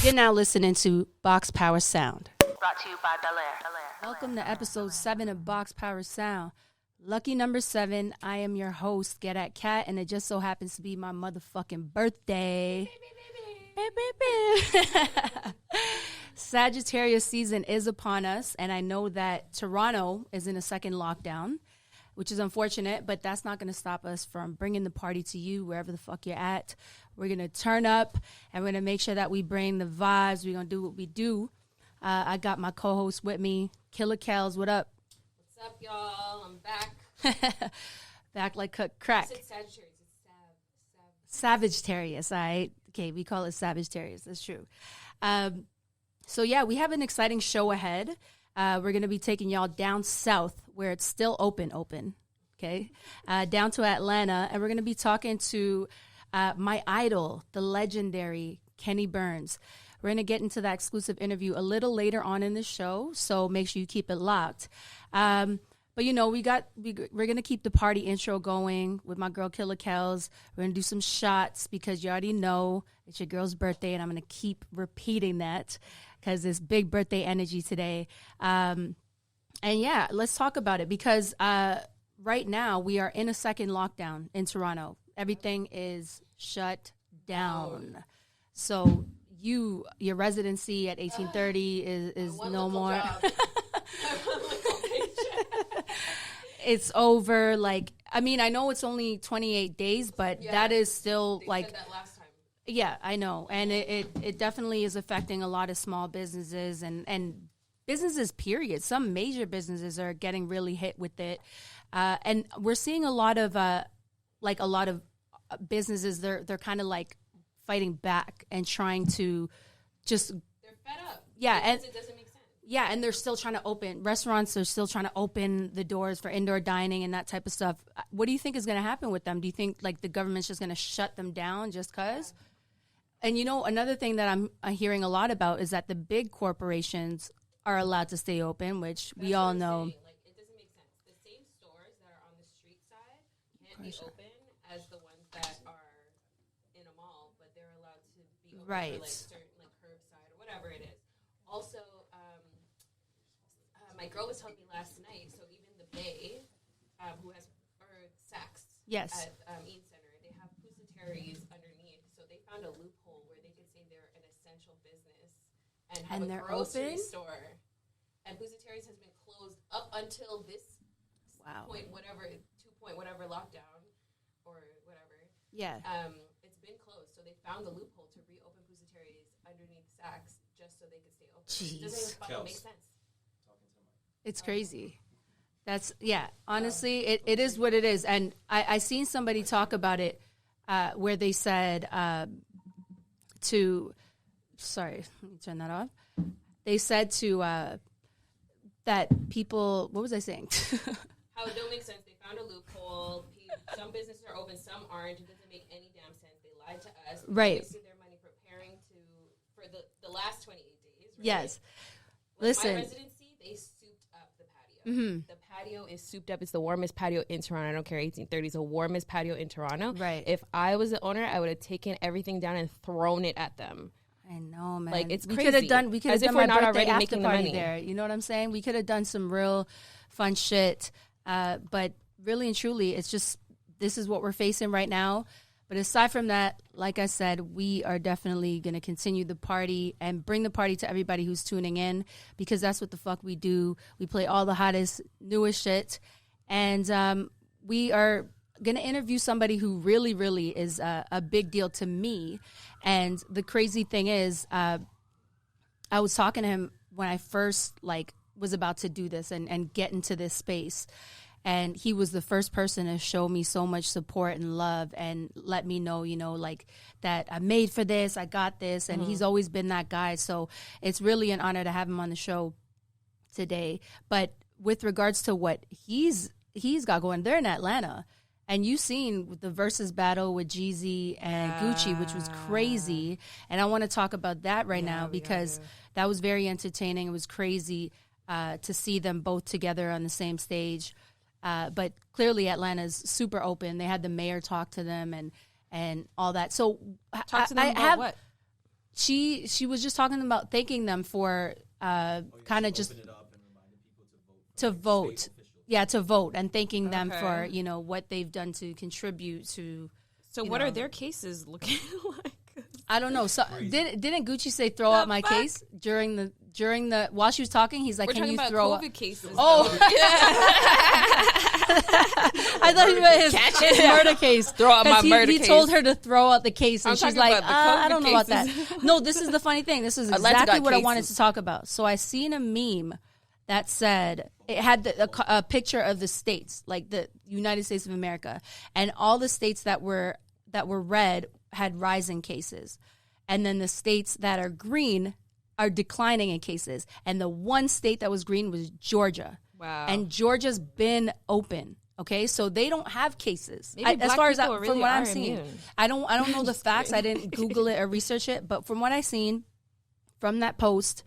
You're now listening to Box Power Sound. Brought to you by Bel Air. Welcome to episode 7 of Box Power Sound. Lucky number 7, I am your host, GetatKat, and it just so happens to be my motherfucking birthday. Sagittarius season is upon us, and I know that Toronto is in a second lockdown, which is unfortunate, but that's not going to stop us from bringing the party to you wherever the fuck you're at. We're going to turn up, and we're going to make sure that we bring the vibes. We're going to do what we do. I got my co-host with me, Killa Kels. What up? What's up, y'all? I'm back. Back like crack. It's Sagittarius. It's Sagittarius, all right? Okay, we call it Sagittarius. That's true. So, yeah, we have an exciting show ahead. We're going to be taking y'all down south where it's still open, okay? Down to Atlanta, and we're going to be talking to my idol, the legendary Kenny Burns. We're going to get into that exclusive interview a little later on in the show, so make sure you keep it locked. But, you know, we're going to keep the party intro going with my girl Killa Kels. We're going to do some shots because you already know it's your girl's birthday, and I'm going to keep repeating that because it's big birthday energy today. And, yeah, let's talk about it because right now we are in a second lockdown in Toronto. Everything is shut down. So your residency at 1830 is no more. It's over. Like, I mean, I know it's only 28 days, but that is still like said that last time. Yeah, I know. And it definitely is affecting a lot of small businesses and businesses, period. Some major businesses are getting really hit with it. And we're seeing a lot of businesses, they're kind of like fighting back and trying to just. They're fed up. Yeah. Because it doesn't make sense. Yeah, and they're still trying to open. Restaurants are still trying to open the doors for indoor dining and that type of stuff. What do you think is going to happen with them? Do you think like the government's just going to shut them down just because? And you know, another thing that I'm hearing a lot about is that the big corporations are allowed to stay open, which we all know. Like, it doesn't make sense. The same stores that are on the street side can't be open as the ones that are in a mall, but they're allowed to be open right. for like certain like curbside or whatever it is. Also, my girl was telling me last night, so even the Bday, who has, or Saks, yes, at Eaton Center, they have pussateries underneath, so they found a loophole where they could say they're an essential business and have a grocery store. And pussateries has been closed up until this point, whatever lockdown or whatever. Yeah. It's been closed, so they found the loophole to reopen pussateries underneath Saks just so they could stay open. Jeez. It doesn't even fucking make sense. It's crazy. That's, yeah, honestly, it is what it is. And I seen somebody talk about it where they said sorry, let me turn that off. They said that people, what was I saying? How it don't make sense. They found a loophole. Some businesses are open, some aren't. It doesn't make any damn sense. They lied to us. Right. They wasted their money preparing for the last 28 days. Right? Yes. With Listen. my residency, they souped up the patio. Mm-hmm. The patio is souped up. It's the warmest patio in Toronto. I don't care. 1830 is the warmest patio in Toronto. Right. If I was the owner, I would have taken everything down and thrown it at them. I know, man. Like, it's we crazy. could have done. We could have done my not birthday already after making the party money there. You know what I'm saying? We could have done some real fun shit. But really and truly, it's just this is what we're facing right now. But aside from that, like I said, we are definitely going to continue the party and bring the party to everybody who's tuning in because that's what the fuck we do. We play all the hottest, newest shit. And we are going to interview somebody who really, really is a big deal to me. And the crazy thing is, I was talking to him when I first was about to do this and get into this space. And he was the first person to show me so much support and love and let me know, that I made for this, I got this. And he's always been that guy. So it's really an honor to have him on the show today. But with regards to what he's got going, they're in Atlanta. And you've seen the versus battle with Jeezy and Gucci, which was crazy. And I want to talk about that right now because that was very entertaining. It was crazy to see them both together on the same stage. But clearly Atlanta's super open. They had the mayor talk to them and all that. So talk to them about what? she was just talking about thanking them for kind of just to vote. Yeah, to vote and thanking them for, you know, what they've done to contribute to. So what are their cases looking like? I don't know. So didn't Gucci say throw out my case during the while she was talking? He's like, can you throw out COVID cases? Oh, I thought he meant his murder case. Throw out my murder case. He told her to throw out the case, and she's like, I don't know about cases. that. No, this is the funny thing. This is exactly what I wanted to talk about. So I seen a meme that said it had a picture of the states, like the United States of America, and all the states that were red had rising cases, and then the states that are green are declining in cases, and the one state that was green was Georgia. Wow. And Georgia's been open. Okay, so they don't have cases. As far as really from what I'm immune. seeing, I don't know the facts. I didn't Google it or research it, but from what I seen from that post,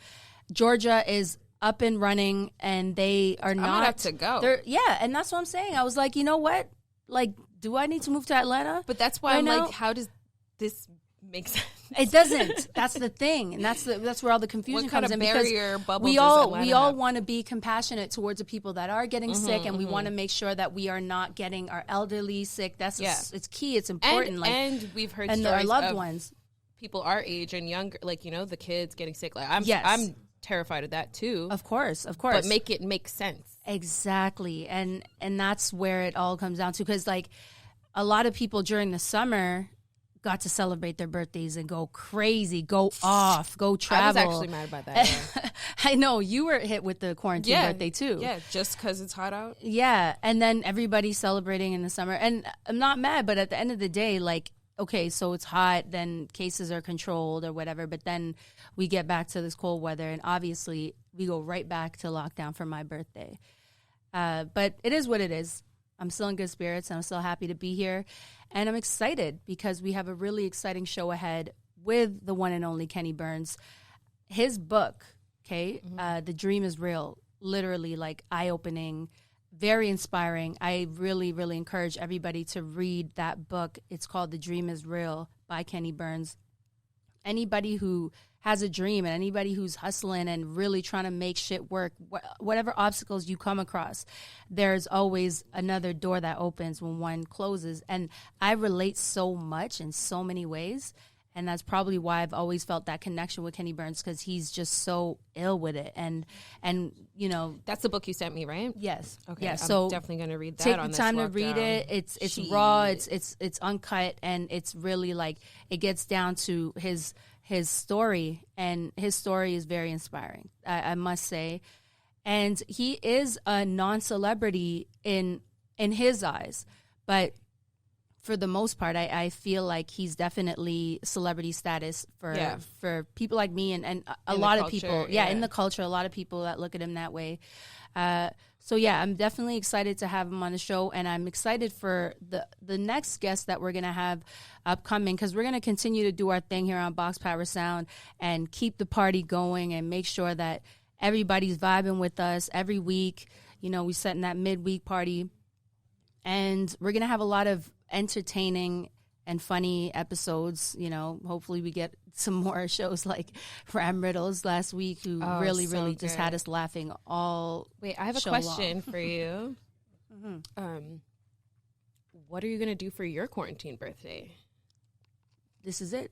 Georgia is up and running, and they are not. I'm gonna have to go. Yeah, and that's what I'm saying. I was like, you know what? Like, do I need to move to Atlanta? But that's why I'm like, how does this make sense? It doesn't. That's the thing, and that's where all the confusion what kind comes of in. Barrier bubble we does all want to be compassionate towards the people that are getting sick, and we want to make sure that we are not getting our elderly sick. it's key. It's important. And we've heard and stories our loved of ones, people our age and younger, like, you know, the kids getting sick. Like I'm terrified of that too. Of course. But make it make sense. Exactly, and that's where it all comes down to, because like a lot of people during the summer got to celebrate their birthdays and go crazy, go off, go travel. I was actually mad about that. Yeah. I know you were hit with the quarantine birthday too. Yeah, just because it's hot out. Yeah, and then everybody's celebrating in the summer, and I'm not mad, but at the end of the day, like, okay, so it's hot, then cases are controlled or whatever, but then we get back to this cold weather, and obviously we go right back to lockdown for my birthday. But it is what it is. I'm still in good spirits, and I'm still happy to be here. And I'm excited because we have a really exciting show ahead with the one and only Kenny Burns. His book, The Dream is Real, literally like eye-opening, very inspiring. I really, really encourage everybody to read that book. It's called The Dream is Real by Kenny Burns. Anybody who has a dream and anybody who's hustling and really trying to make shit work, whatever obstacles you come across, there's always another door that opens when one closes. And I relate so much in so many ways. And that's probably why I've always felt that connection with Kenny Burns, because he's just so ill with it. And you know, that's the book you sent me, right? Yes. Okay. Yeah. I'm So definitely going to read that. Take on the this time to lockdown. read it. It's raw. It's uncut, and it's really like it gets down to his story, and his story is very inspiring, I must say. And he is a non-celebrity in his eyes, but for the most part, I feel like he's definitely celebrity status for people like me and a lot of people. Yeah, in the culture, a lot of people that look at him that way. So yeah, I'm definitely excited to have him on the show, and I'm excited for the next guest that we're going to have upcoming, because we're going to continue to do our thing here on Box Power Sound and keep the party going and make sure that everybody's vibing with us every week. You know, we setting that midweek party, and we're going to have a lot of entertaining and funny episodes. You know, hopefully we get some more shows like Ram Riddles last week, who really just had us laughing all. Wait, I have a question for you. What are you gonna do for your quarantine birthday? This is it.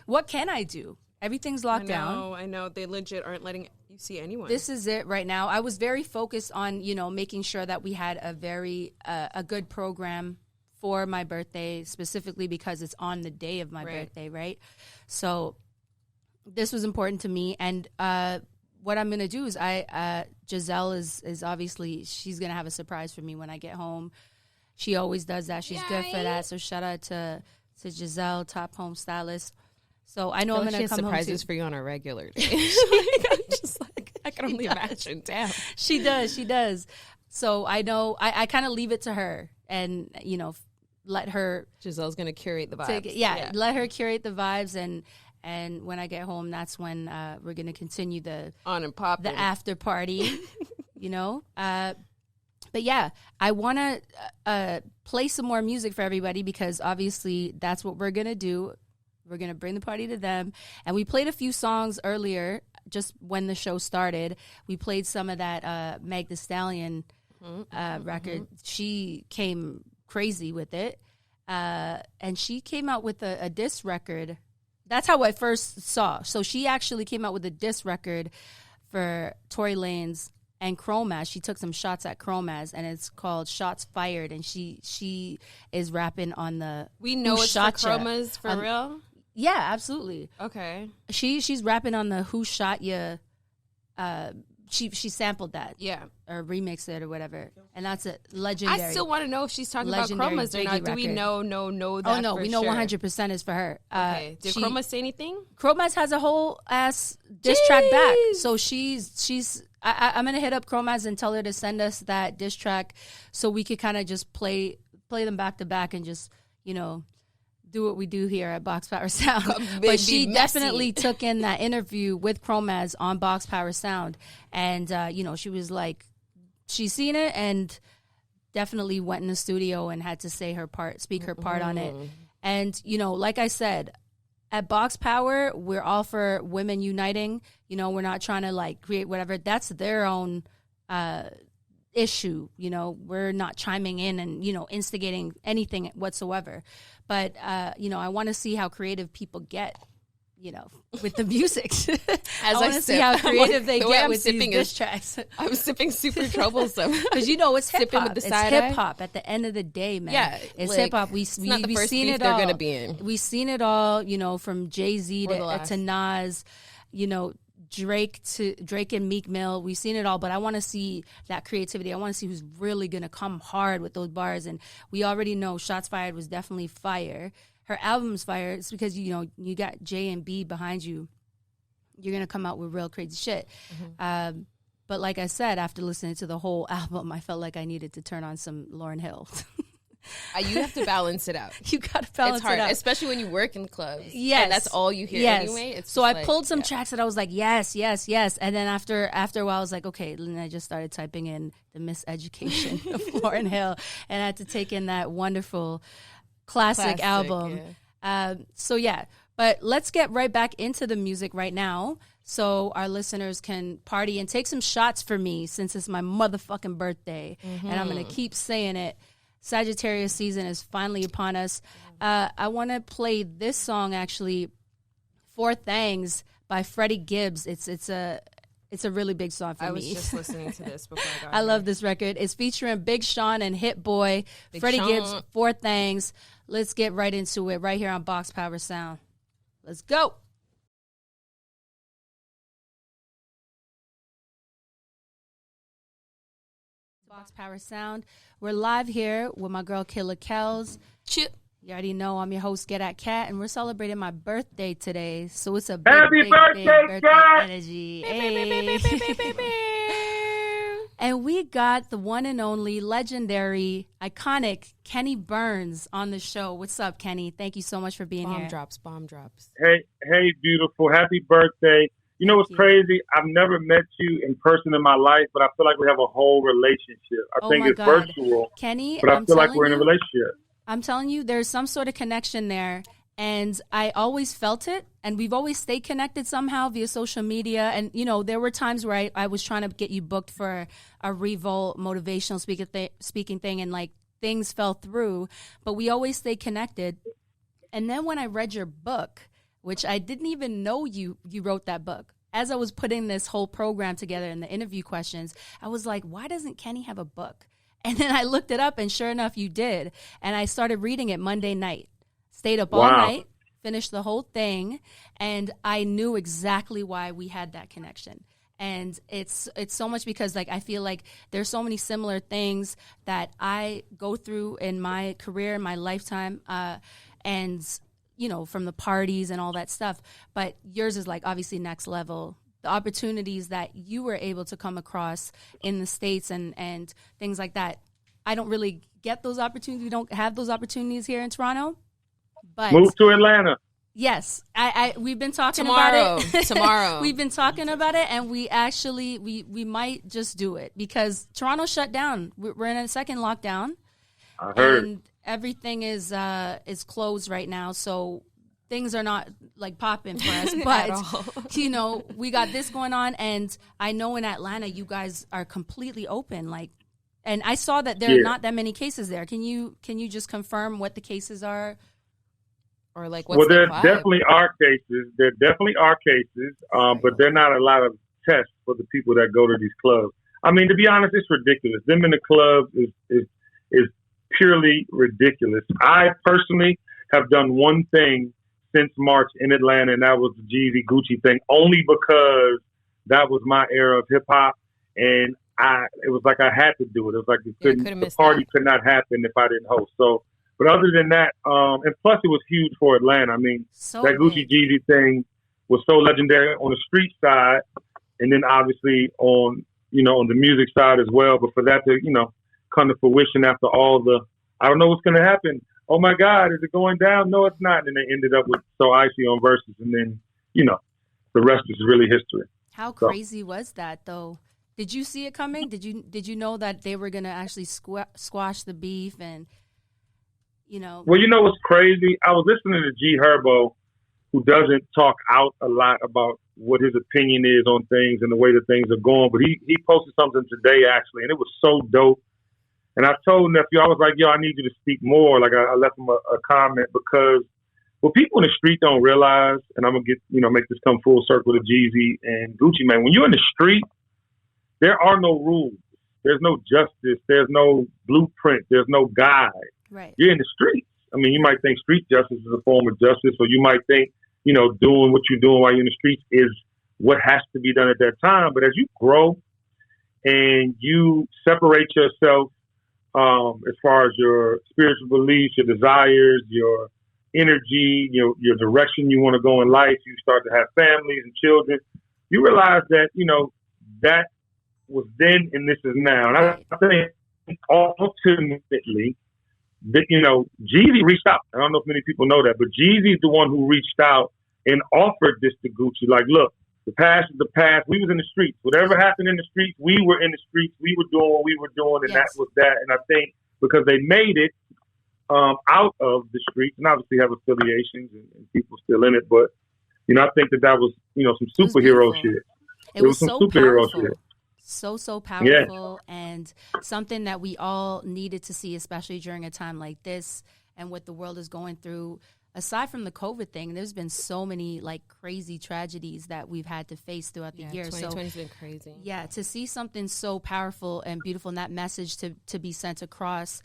What can I do? Everything's locked down. I know. They legit aren't letting you see anyone. This is it right now. I was very focused on, you know, making sure that we had a good program for my birthday, specifically because it's on the day of my birthday, right? So this was important to me. And what I'm going to do is Giselle is obviously, she's going to have a surprise for me when I get home. She always does that. She's good for that. So shout out to Giselle, top home stylist. So I know I'm going to come home surprises for you on a regular day. I can only imagine. Damn. She does. So I know I kind of leave it to her, and, you know, let her. Giselle's going to curate the vibes. Let her curate the vibes, and when I get home, that's when we're going to continue the after party, you know. But yeah, I want to play some more music for everybody, because obviously that's what we're going to do. We're going to bring the party to them. And we played a few songs earlier, just when the show started. We played some of that Meg Thee Stallion record. She came crazy with it. And she came out with a diss record. That's how I first saw. So she actually came out with a diss record for Tory Lanez and Chromaz. She took some shots at Chromaz, and it's called Shots Fired. And she is rapping on the We know it's for Chromaz for real? Yeah, absolutely. Okay. She's rapping on the Who Shot Ya. She sampled that. Yeah. Or remixed it or whatever. And that's a legendary. I still want to know if she's talking about Chromaz or not. Do we know that? Oh, no. For we know sure? 100% is for her. Okay. Did Chromaz say anything? Chromaz has a whole ass diss track back. So I'm going to hit up Chromaz and tell her to send us that diss track so we could kind of just play them back to back and just, do what we do here at Box Power Sound. But she definitely took in that interview with Chromaz on Box Power Sound. And, she was like, she's seen it and definitely went in the studio and had to say her part, speak her part on it. And, like I said, at Box Power, we're all for women uniting. We're not trying to create whatever. That's their own issue. We're not chiming in and, instigating anything whatsoever. But, I want to see how creative people get, with the music. I want to see how creative they get with these diss tracks. I'm sipping super troublesome. Because, it's hip-hop. It's hip-hop at the end of the day, man. Yeah. It's hip-hop. We've seen it all. They're going to be in. We've seen it all, from Jay-Z to Nas, Drake and Meek Mill. We've seen it all, but I want to see that creativity. I want to see who's really going to come hard with those bars. And we already know Shots Fired was definitely fire. Her album's fire. It's because, you got J and B behind you. You're going to come out with real crazy shit. But like I said, after listening to the whole album, I felt like I needed to turn on some Lauryn Hill. You have to balance it out. You got to balance it out. It's hard, out. especially when you work in clubs. Yes. And that's all you hear anyway. So I pulled some tracks that I was like, yes, yes, yes. And then after a while, I was like, okay. And I just started typing in the Miseducation of Lauryn Hill. And I had to take in that wonderful classic album. Yeah. But let's get right back into the music right now so our listeners can party and take some shots for me since it's my motherfucking birthday. And I'm going to keep saying it. Sagittarius season is finally upon us. I want to play this song, actually, Four Things by Freddie Gibbs. It's a really big song for me. I was just listening to this before I got I love this record. It's featuring Big Sean and Hit Boy. Freddie Gibbs, Four Things. Let's get right into it right here on Box Power Sound. Let's go. Box Power Sound. We're live here with my girl Killa Kels. You already know I'm your host, GetatKat, and we're celebrating my birthday today. So it's a big, big birthday energy. And we got the one and only legendary, iconic Kenny Burns on the show. What's up, Kenny? Thank you so much for being here. Bomb drops. Hey, beautiful. Happy birthday. You know what's crazy? I've never met you in person in my life, but I feel like we have a whole relationship. I think it's virtual, Kenny, but I feel like we're in a relationship. I'm telling you, there's some sort of connection there, and I always felt it, and we've always stayed connected somehow via social media. And, there were times where I was trying to get you booked for a Revolt motivational speaking thing, and, things fell through, but we always stayed connected. And then when I read your book, which I didn't even know you wrote that book. As I was putting this whole program together and the interview questions, I was like, why doesn't Kenny have a book? And then I looked it up, and sure enough, you did. And I started reading it Monday night. Stayed up all night, finished the whole thing, and I knew exactly why we had that connection. And it's so much because, I feel like there's so many similar things that I go through in my career, in my lifetime, and from the parties and all that stuff. But yours is obviously next level. The opportunities that you were able to come across in the States and things like that. I don't really get those opportunities. We don't have those opportunities here in Toronto. But move to Atlanta. Yes. We've been talking about it. Tomorrow. We've been talking about it, and we actually, we might just do it because Toronto shut down. We're in a second lockdown. I heard. And everything is closed right now, so things are not like popping for us, but you know, we got this going on, and I know in Atlanta you guys are completely open. Like, and I saw that there are not that many cases there. Can you just confirm what the cases are, or like what's there definitely are cases. There definitely are cases, but there are not a lot of tests for the people that go to these clubs. I mean, to be honest, it's ridiculous. Them in the clubs is purely ridiculous. I personally have done one thing since March in Atlanta, and that was the Jeezy Gucci thing, only because that was my era of hip hop, and it was like I had to do it. It was like the party could not happen if I didn't host. So, but other than that, and plus it was huge for Atlanta. I mean, that Gucci Jeezy thing was so legendary on the street side, and then obviously on the music side as well. But for that to come to fruition after all the, I don't know what's going to happen. Oh my God, is it going down? No, it's not. And they ended up with So Icy on Versus, and then the rest is really history. How crazy was that, though? Did you see it coming? Did you know that they were going to actually squash the beef and Well, you know what's crazy? I was listening to G Herbo, who doesn't talk out a lot about what his opinion is on things and the way that things are going, but he posted something today actually, and it was so dope. And I told Nephew, I was like, yo, I need you to speak more. Like I left him a comment, because what people in the street don't realize, and I'm going to get, make this come full circle to Jeezy and Gucci Mane. When you're in the street, there are no rules. There's no justice. There's no blueprint. There's no guide. Right. You're in the streets. I mean, you might think street justice is a form of justice, or you might think, doing what you're doing while you're in the streets is what has to be done at that time. But as you grow and you separate yourself, as far as your spiritual beliefs, your desires, your energy, your direction you want to go in life, you start to have families and children, you realize that, that was then and this is now. And I think ultimately that, Jeezy reached out. I don't know if many people know that, but Jeezy's the one who reached out and offered this to Gucci. Like, look, the past is the past. We was in the streets. Whatever happened in the streets, we were in the streets. We were doing what we were doing, and that was that. And I think because they made it out of the streets, and obviously have affiliations and people still in it, but I think that was some superhero shit. It was some so superhero powerful. Shit. So powerful, and something that we all needed to see, especially during a time like this and what the world is going through. Aside from the COVID thing, there's been so many like crazy tragedies that we've had to face throughout the year. 2020's been crazy. Yeah, to see something so powerful and beautiful, and that message to be sent across,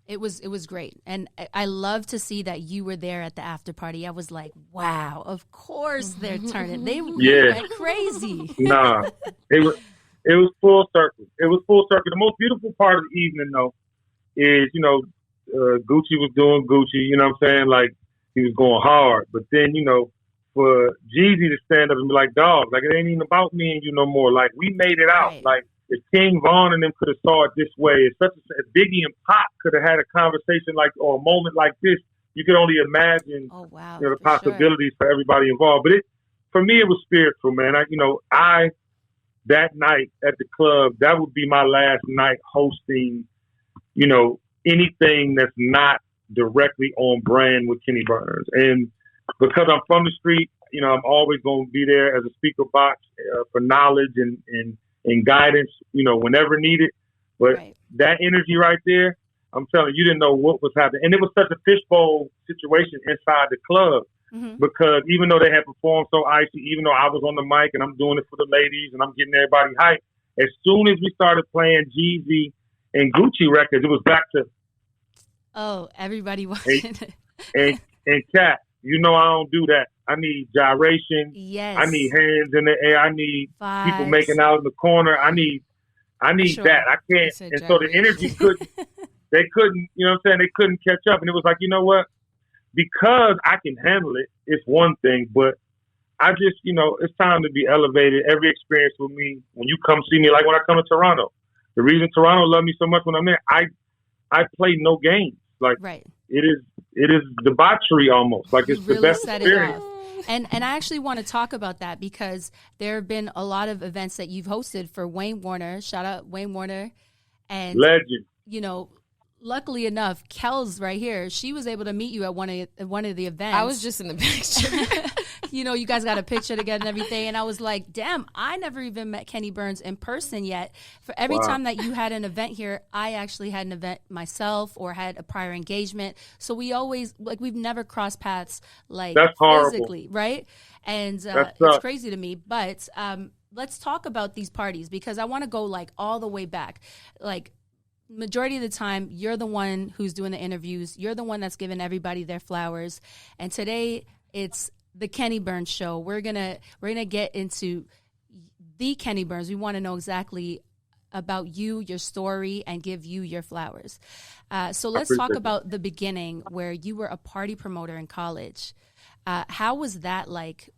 it was great. And I love to see that you were there at the after party. I was like, wow, of course they're turning. They went crazy. Nah, it was full circle. It was full circle. The most beautiful part of the evening, though, is Gucci was doing Gucci. You know what I'm saying? Like, he was going hard. But then, for Jeezy to stand up and be like, dog, like, it ain't even about me and you no more. Like, we made it out. Right. Like, if King Von and them could have saw it this way, if Biggie and Pop could have had a conversation or a moment like this, you could only imagine the possibilities for everybody involved. But for me, it was spiritual, man. That night at the club, that would be my last night hosting, anything that's not directly on brand with Kenny Burns. And because I'm from the street, I'm always going to be there as a speaker box for knowledge and guidance, whenever needed. But that energy right there, I'm telling you, didn't know what was happening. And it was such a fishbowl situation inside the club. Mm-hmm. Because even though they had performed So Icy, even though I was on the mic and I'm doing it for the ladies and I'm getting everybody hyped, as soon as we started playing Jeezy and Gucci records, it was back to everybody watching and Cat. I don't do that. I need gyration. Yes. I need hands in the air. I need vibes. People making out in the corner. I need that. I can't. And so the energy they couldn't, they couldn't catch up. And it was like, you know what? Because I can handle it, it's one thing, but I just, it's time to be elevated. Every experience with me, when you come see me, like when I come to Toronto, the reason Toronto love me so much when I'm there, I play no games. Like, it is debauchery almost. Like, it's really the best experience. And I actually want to talk about that because there have been a lot of events that you've hosted for Wayne Warner. Shout out Wayne Warner. And legend. luckily enough, Kels right here, she was able to meet you at one of the events. I was just in the picture. You guys got a picture together and everything. And I was like, damn, I never even met Kenny Burns in person yet. For every time that you had an event here, I actually had an event myself or had a prior engagement. So we always, we've never crossed paths, that's physically, horrible. right? And it's crazy to me. But let's talk about these parties, because I want to go, all the way back. Majority of the time, you're the one who's doing the interviews. You're the one that's giving everybody their flowers. And today, it's the Kenny Burns show. We're gonna get into the Kenny Burns. We want to know exactly about you, your story, and give you your flowers. So let's talk about the beginning, where you were a party promoter in college. How was that like?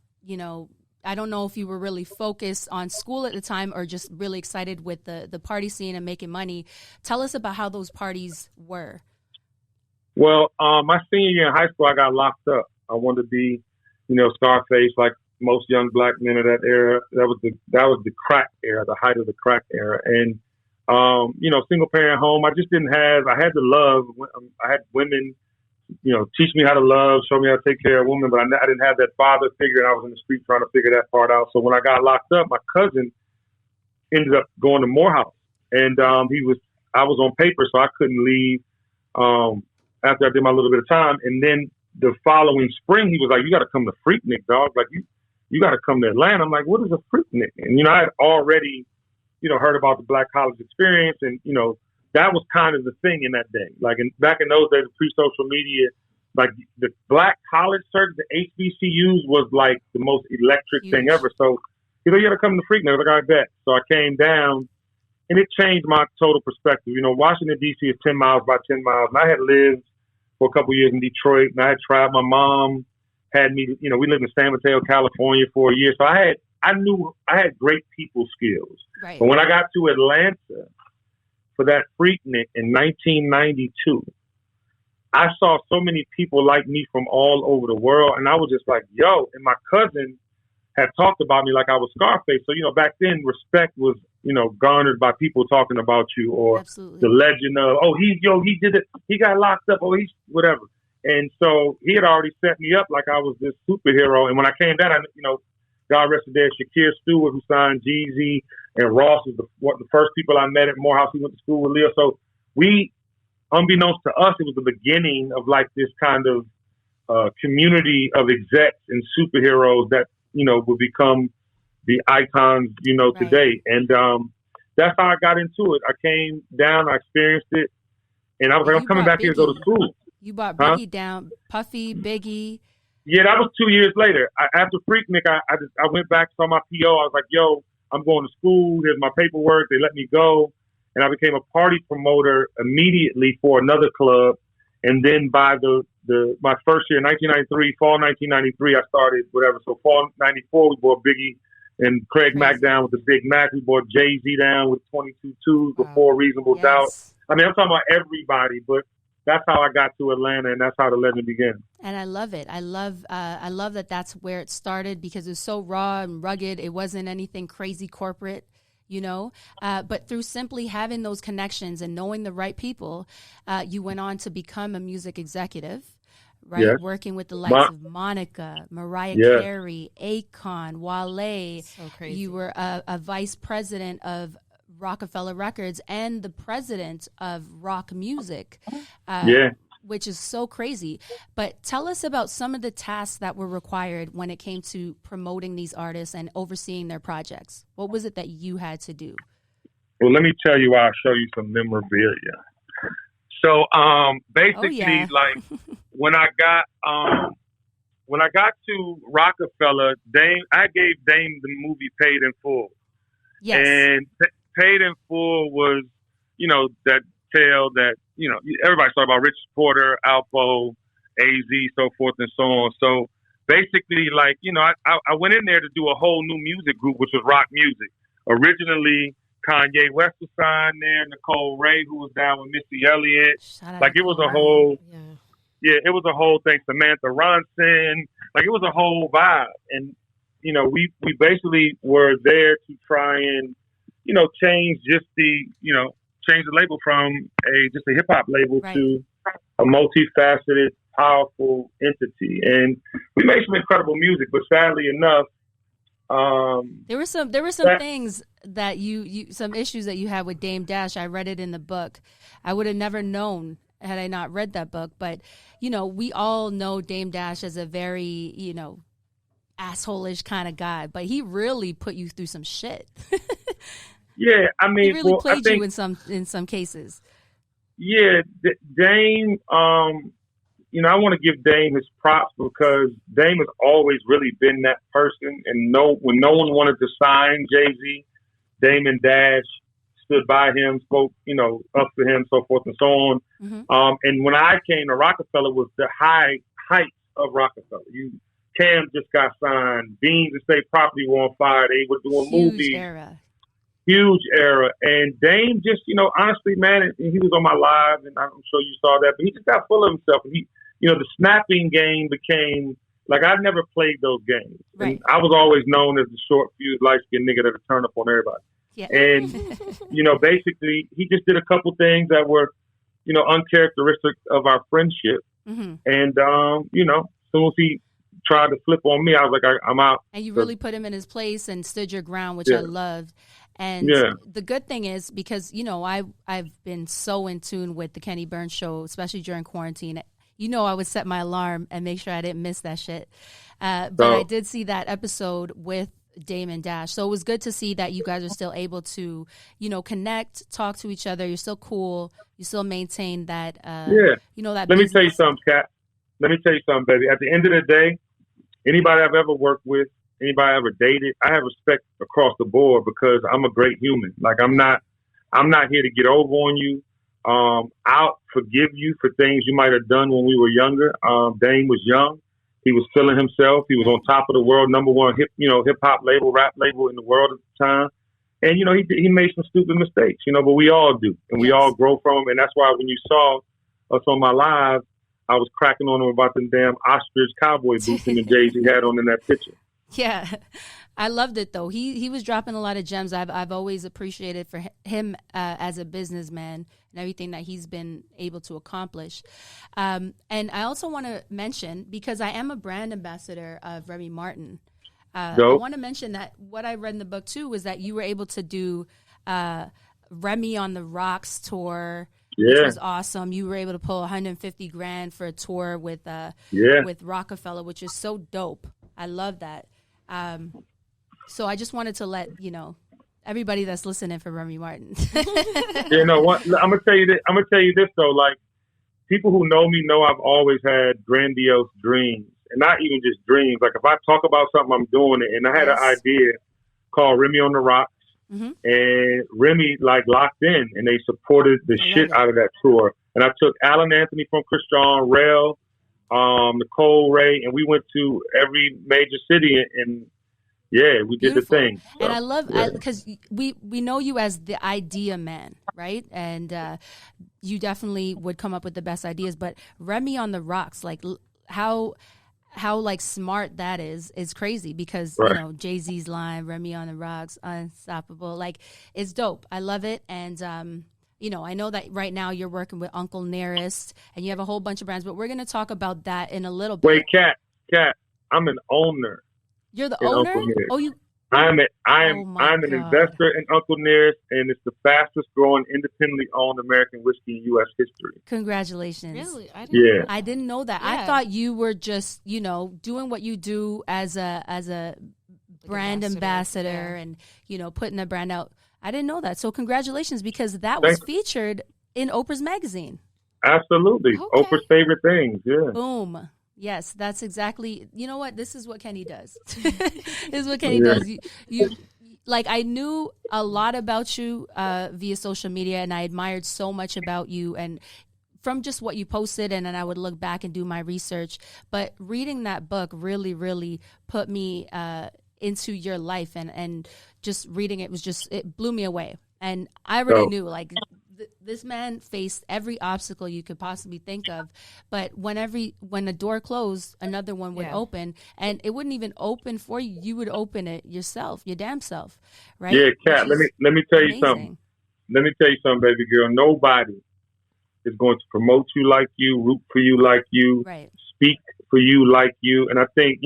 I don't know if you were really focused on school at the time or just really excited with the party scene and making money. Tell us about how those parties were. Well, my senior year in high school, I got locked up. I wanted to be, Scarface, like most young black men of that era. That was the crack era, the height of the crack era. And, single parent home, I had the love. I had women, teach me how to love, show me how to take care of women, but I didn't have that father figure, and I was in the street trying to figure that part out. So when I got locked up, my cousin ended up going to Morehouse, and I was on paper, so I couldn't leave after I did my little bit of time. And then the following spring, he was like, "You got to come to Freaknik, dog. Like you got to come to Atlanta." I'm like, "What is a Freaknik?" And I had already, heard about the Black college experience, and that was kind of the thing in that day. Back in those days, pre-social media, the Black college circuit, the HBCUs was like the most electric thing ever. So, you got to come to Freaknik. I was like, I bet. So I came down, and it changed my total perspective. Washington, D.C. is 10 miles by 10 miles. And I had lived for a couple of years in Detroit, and I had traveled. My mom had me, we lived in San Mateo, California for a year. So I knew I had great people skills. Right. But when I got to Atlanta for that Freaknik in 1992, I saw so many people like me from all over the world, and I was just like, yo, and my cousin had talked about me like I was Scarface. So, back then respect was, garnered by people talking about you, or Absolutely. The legend of, he did it. He got locked up. Oh, he's whatever. And so he had already set me up like I was this superhero. And when I came down, God rest his dead, Shakir Stewart, who signed Jeezy, and Ross was the first people I met at Morehouse. He went to school with Leo. So we, unbeknownst to us, it was the beginning of this kind of community of execs and superheroes that, would become the icons, right. today. And that's how I got into it. I came down, I experienced it, and I was like, I'm coming back here to go to school. You brought Biggie down, Puffy, Biggie. Yeah, that was 2 years later. After Freaknik, I went back, saw my PO. I was like, yo, I'm going to school. Here's my paperwork. They let me go. And I became a party promoter immediately for another club. And then by my first year, 1993, fall 1993, I started whatever. So fall 94, we brought Biggie and Craig Mack down with the Big Mac. We brought Jay-Z down with 22 Twos before Reasonable Doubt. I mean, I'm talking about everybody, but that's how I got to Atlanta, and that's how the legend began. And I love it. I love that that's where it started, because it was so raw and rugged. It wasn't anything crazy corporate, but through simply having those connections and knowing the right people, you went on to become a music executive, right? Yes. Working with the likes of Monica, Mariah Carey, Akon, Wale. So crazy. You were a vice president of Rockefeller Records and the president of rock music, which is so crazy. But tell us about some of the tasks that were required when it came to promoting these artists and overseeing their projects. What was it that you had to do? Well, let me tell you why. I'll show you some memorabilia. So basically, when I got to Rockefeller, I gave Dame the movie Paid in Full. Yes. And Paid in Full was, that tale that, everybody's talking about Rich Porter, Alpo, AZ, so forth and so on. So basically, I went in there to do a whole new music group, which was rock music. Originally, Kanye West was signed there, Nicole Ray, who was down with Missy Elliott. It was a whole, it was a whole thing. Samantha Ronson, it was a whole vibe. And, we basically were there to try and, change just the, changed the label from just a hip hop label to a multifaceted, powerful entity. And we made some incredible music, but sadly enough, there were some things that some issues that you had with Dame Dash. I read it in the book. I would have never known had I not read that book. But, we all know Dame Dash as a very, asshole-ish kind of guy, but he really put you through some shit. Yeah, I mean, he really played you in some cases. Yeah, Dame. I want to give Dame his props because Dame has always really been that person. And when no one wanted to sign Jay-Z, Dame and Dash stood by him, spoke, up to him, so forth and so on. Mm-hmm. And when I came to Rockefeller, was the height of Rockefeller. Cam just got signed. Beans Estate Property were on fire. They were doing movies. Huge era. And Dame just, honestly, man, he was on my live, and I'm sure you saw that, but he just got full of himself. And the snapping game became, like, I never played those games. Right. And I was always known as the short, fused, light-skinned nigga that would turn up on everybody. Yeah. And, basically, he just did a couple things that were, uncharacteristic of our friendship. Mm-hmm. And, as soon as he tried to flip on me, I was like, I'm out. And you really put him in his place and stood your ground, which I loved. And the good thing is, because, I've been so in tune with the Kenny Burns show, especially during quarantine. I would set my alarm and make sure I didn't miss that shit. But I did see that episode with Dame and Dash. So it was good to see that you guys are still able to, connect, talk to each other. You're still cool. You still maintain that, that Let me tell you something, Kat. Let me tell you something, baby. At the end of the day, anybody I've ever worked with, anybody I ever dated, I have respect across the board because I'm a great human. Like, I'm not here to get over on you. I'll forgive you for things you might have done when we were younger. Dame was young. He was feeling himself. He was on top of the world, number one hip hop label, rap label in the world at the time. And, he made some stupid mistakes, but we all do. And we all grow from them. And that's why when you saw us on my live, I was cracking on him about them damn ostrich cowboy boots and the Jay-Z had on in that picture. Yeah, I loved it though. He was dropping a lot of gems. I've always appreciated for him as a businessman and everything that he's been able to accomplish. And I also want to mention, because I am a brand ambassador of Remy Martin, I want to mention that what I read in the book too was that you were able to do Remy on the Rocks tour. Which was awesome. You were able to pull $150,000 for a tour with Rockefeller, which is so dope. I love that. So I just wanted to let everybody that's listening for Remy Martin. I'm gonna tell you this. I'm gonna tell you this though. Like, people who know me know I've always had grandiose dreams, and not even just dreams. Like, if I talk about something, I'm doing it. And I had an idea called Remy on the Rocks. Mm-hmm. And Remy locked in, and they supported the shit out of that tour. And I took Alan Anthony from Christian, Rel, Nicole Ray, and we went to every major city, and we did the thing. So, and I love because we know you as the idea man, right? And you definitely would come up with the best ideas. But Remy on the Rocks, like how smart that is crazy, because Jay-Z's line, Remy on the Rocks, unstoppable, like, it's dope. I love it. And I know that right now you're working with Uncle Nearest and you have a whole bunch of brands, but we're going to talk about that in a little bit. Wait, Kat, I'm an owner. You're the owner? I'm an investor in Uncle Nearest, and it's the fastest growing independently owned American whiskey in U.S. history. Congratulations! Really? I didn't know that. Yeah. I thought you were just doing what you do as a brand ambassador and putting the brand out. I didn't know that. So congratulations, because that was featured in Oprah's magazine. Absolutely, okay. Oprah's favorite things. Yeah. Boom. Yes, that's exactly. You know what? This is what Kenny does. This is what Kenny does. You like, I knew a lot about you via social media, and I admired so much about you, and from just what you posted, and then I would look back and do my research. But reading that book really, really put me into your life, and just reading it it blew me away. And I already knew, like, this man faced every obstacle you could possibly think of, but when a door closed, another one would open, and it wouldn't even open for you. You would open it yourself, your damn self, right? Yeah, Kat, let me tell you something. let me tell you something, baby girl. Nobody is going to promote you like you, root for you like you, speak for you like you. And I think,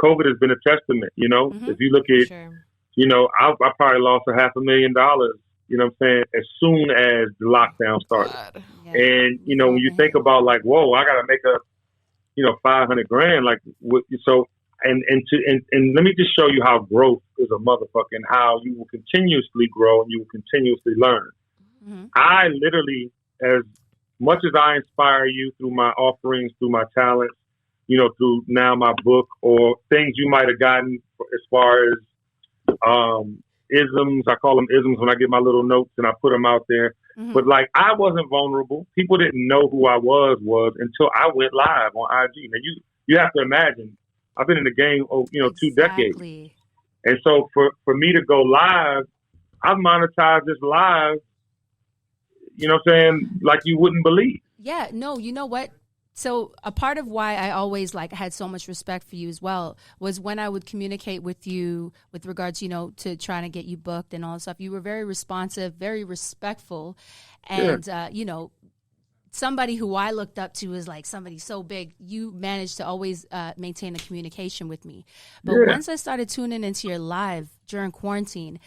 COVID has been a testament, If you look at, I probably lost $500,000, you know what I'm saying, as soon as the lockdown started. Yeah. And, when you think about like, whoa, I got to make a, $500,000, like, so, and let me just show you how growth is a motherfucking, how you will continuously grow and you will continuously learn. Mm-hmm. I literally, as much as I inspire you through my offerings, through my talents, through now my book or things you might have gotten as far as isms. I call them isms when I get my little notes and I put them out there. Mm-hmm. But like, I wasn't vulnerable. People didn't know who I was until I went live on IG. Now you have to imagine, I've been in the game, 2 decades. And so for me to go live, I've monetized this live, you know what I'm saying, like you wouldn't believe. Yeah, no, you know what? So a part of why I always had so much respect for you as well was when I would communicate with you with regards, to trying to get you booked and all that stuff. You were very responsive, very respectful. And, somebody who I looked up to is like somebody so big. You managed to always maintain a communication with me. But once I started tuning into your live during quarantine,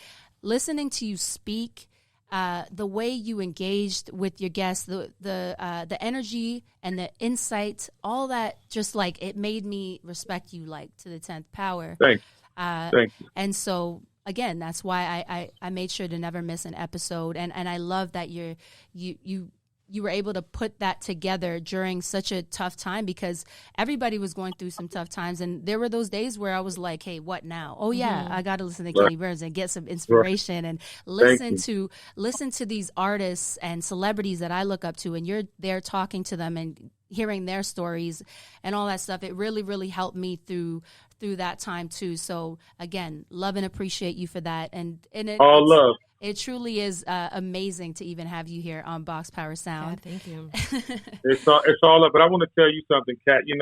listening to you speak, the way you engaged with your guests, the energy and the insight, all that, just like it made me respect you to the 10th power. Thanks. Thank you. And so again, that's why I made sure to never miss an episode. And I love that you were able to put that together during such a tough time, because everybody was going through some tough times. And there were those days where I was like, hey, what now? Oh, yeah, I got to listen to Kenny Burns and get some inspiration and listen to these artists and celebrities that I look up to. And you're there talking to them and hearing their stories and all that stuff. It really, really helped me through that time, too. So, again, love and appreciate you for that. And all love. It truly is amazing to even have you here on Box Power Sound. Yeah, thank you. It's all up. But I want to tell you something, Kat. You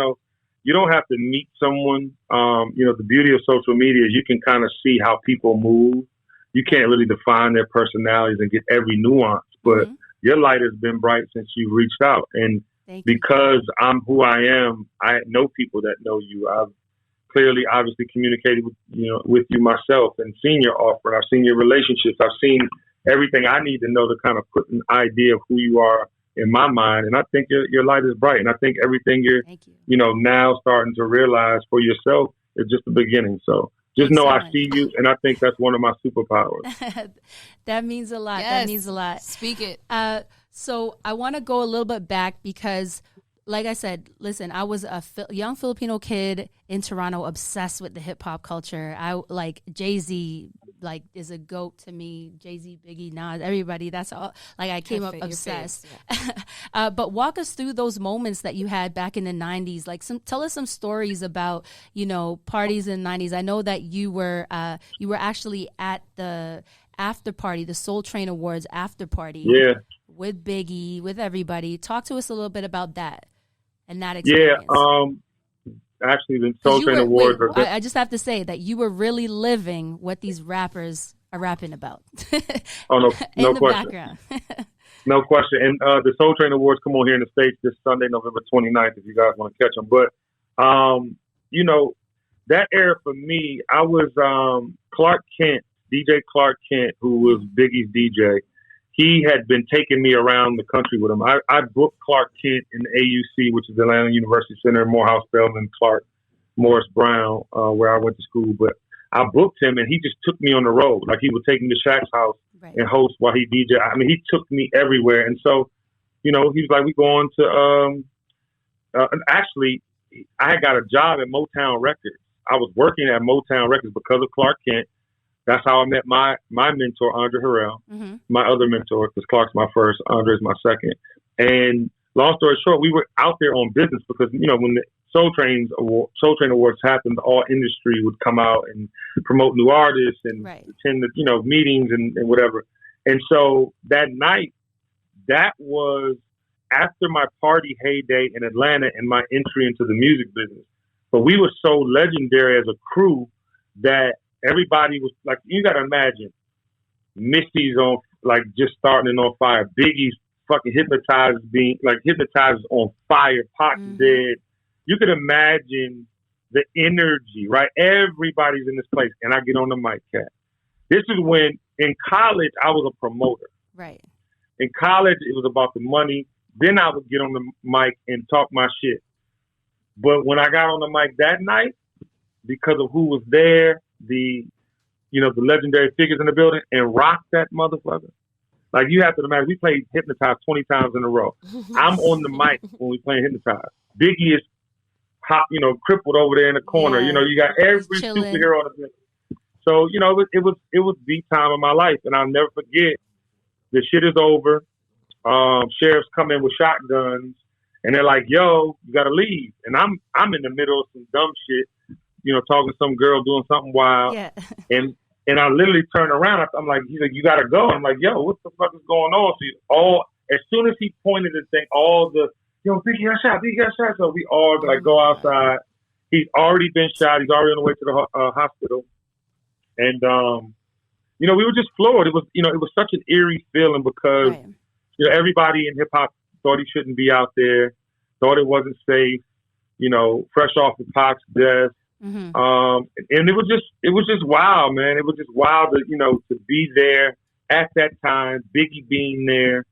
don't have to meet someone. The beauty of social media is you can kind of see how people move. You can't really define their personalities and get every nuance. But your light has been bright since you reached out. And because I'm who I am, I know people that know you. I've clearly, obviously communicated with you myself and seen your offer. I've seen your relationships. I've seen everything I need to know to kind of put an idea of who you are in my mind. And I think your light is bright. And I think everything you're, now starting to realize for yourself is just the beginning. So just know I see you. And I think that's one of my superpowers. That means a lot. Yes. That means a lot. Speak it. So I want to go a little bit back because, like I said, listen, I was a young Filipino kid in Toronto, obsessed with the hip hop culture. I Jay-Z, is a goat to me. Jay-Z, Biggie, Nas, everybody. That's all. I came up obsessed. Yeah. But walk us through those moments that you had back in the 90s. Tell us some stories about, parties in the 90s. I know that you were actually at the after party, the Soul Train Awards after party. Yeah. With Biggie, with everybody. Talk to us a little bit about that and that experience. Yeah, actually, the Soul Train Awards. I just have to say that you were really living what these rappers are rapping about. Oh, no in the question. Background. No question. And the Soul Train Awards come on here in the States this Sunday, November 29th, if you guys want to catch them. But, that era for me, I was Clark Kent, DJ Clark Kent, who was Biggie's DJ. He had been taking me around the country with him. I booked Clark Kent in the AUC, which is the Atlanta University Center, Morehouse, Spelman, Clark, Morris Brown, where I went to school. But I booked him, and he just took me on the road. He would take me to Shaq's house and host while he DJ. I mean, he took me everywhere. And so, he was like, we going to actually, I got a job at Motown Records. I was working at Motown Records because of Clark Kent. That's how I met my mentor, Andre Harrell, my other mentor, because Clark's my first, Andre's my second. And long story short, we were out there on business because, when the Soul Train Awards happened, all industry would come out and promote new artists and attend the, meetings and whatever. And so that night, that was after my party heyday in Atlanta and my entry into the music business. But we were so legendary as a crew that everybody was like, you got to imagine, Misty's on like just starting and on fire. Biggie's fucking hypnotized on fire, Pac's dead. You could imagine the energy, right? Everybody's in this place, and I get on the mic, Kat. This is when, in college, I was a promoter. Right. In college, it was about the money. Then I would get on the mic and talk my shit. But when I got on the mic that night, because of who was there, the legendary figures in the building, and rocked that motherfucker. Like, you have to imagine, we played Hypnotize 20 times in a row. I'm on the mic when we play Hypnotize. Biggie is crippled over there in the corner. Yeah. You got every superhero on the thing. So, it was the time of my life, and I'll never forget. The shit is over. Sheriffs come in with shotguns, and they're like, "Yo, you gotta leave." And I'm in the middle of some dumb shit, talking to some girl doing something wild. Yeah. And I literally turn around. I'm like, he's like, "You gotta go." I'm like, "Yo, what the fuck is going on?" So as soon as he pointed the thing, all the Biggie got shot. So we all like go outside. He's already been shot. He's already on the way to the hospital. And we were just floored. It was such an eerie feeling because everybody in hip hop thought he shouldn't be out there, thought it wasn't safe. Fresh off the Pac's death. And it was just wild, man. It was just wild to be there at that time. Biggie being there.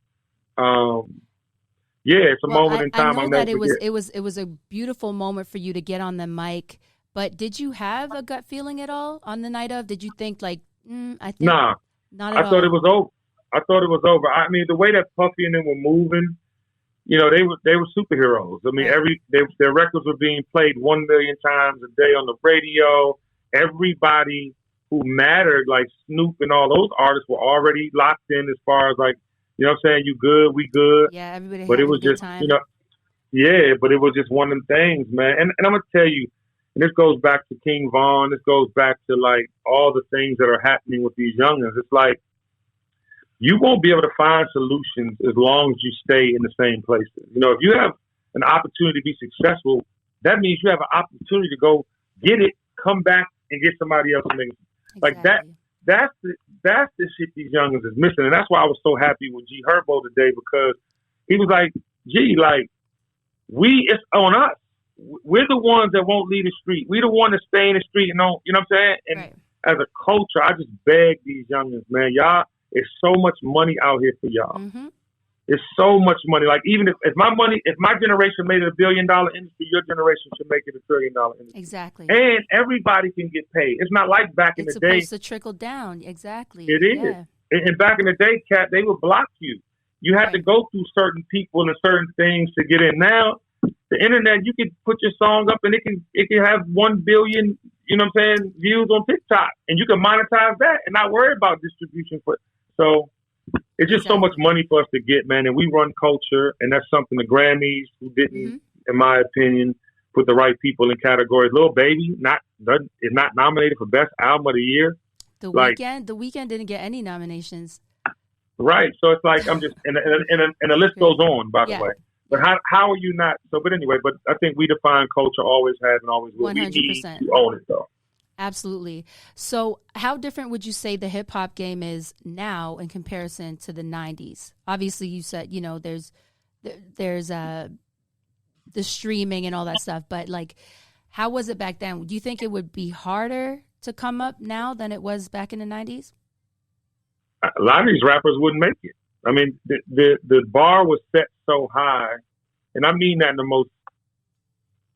It's a moment in time. I know that it was a beautiful moment for you to get on the mic. But did you have a gut feeling at all on the night of? Did you think I think nah, not at all? I thought it was over. I mean, the way that Puffy and them were moving, they were superheroes. I mean, their records were being played 1 million times a day on the radio. Everybody who mattered, like Snoop and all those artists, were already locked in as far as like, what I'm saying, you good, we good. Yeah, everybody. But it was just, time. but it was just one of them things, man. And I'm gonna tell you. And this goes back to King Von. This goes back to like all the things that are happening with these youngins. It's like you won't be able to find solutions as long as you stay in the same places. If you have an opportunity to be successful, that means you have an opportunity to go get it, come back, and get somebody else to make it. Like that. That's the shit these youngins is missing, and that's why I was so happy with G Herbo today because he was like, "Gee, like it's on us. We're the ones that won't leave the street. We're the ones that stay in the street and don't, you know what I'm saying?" And as a culture, I just beg these youngins, man, y'all, it's so much money out here for y'all. It's so much money. Like even if my generation made it $1 billion industry, your generation should make it $1 trillion industry. Exactly. And everybody can get paid. It's not like back in the day. It's supposed to trickle down. Exactly. It is. Yeah. And back in the day, Kat, they would block you. You had to go through certain people and certain things to get in. Now, the internet, you can put your song up and it can have 1 billion, views on TikTok, and you can monetize that and not worry about distribution for it. So it's just so much money for us to get, man. And we run culture, and that's something the Grammys, who didn't, in my opinion, put the right people in categories. Lil Baby is not nominated for Best Album of the Year. The Weeknd didn't get any nominations. Right. So it's like I'm just and the list goes on, by the way. But how are you not? So, but anyway, but I think we define culture, always has and always will. 100%. We need to own it, though. Absolutely. So how different would you say the hip hop game is now in comparison to the 90s? Obviously, you said, there's the streaming and all that stuff. But like, how was it back then? Do you think it would be harder to come up now than it was back in the 90s? A lot of these rappers wouldn't make it. I mean, the bar was set so high, and I mean that in the most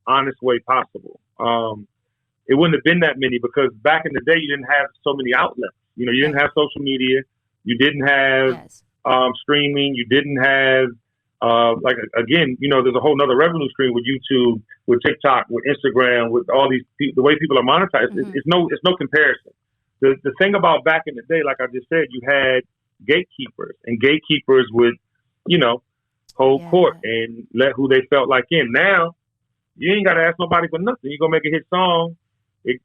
honest way possible. It wouldn't have been that many because back in the day, you didn't have so many outlets. You didn't have social media. You didn't have streaming. You didn't have, there's a whole nother revenue stream with YouTube, with TikTok, with Instagram, with all these the way people are monetized. It's no comparison. The thing about back in the day, like I just said, you had gatekeepers, and gatekeepers would, hold court and let who they felt like in. Now, you ain't got to ask nobody for nothing. You go make a hit song, it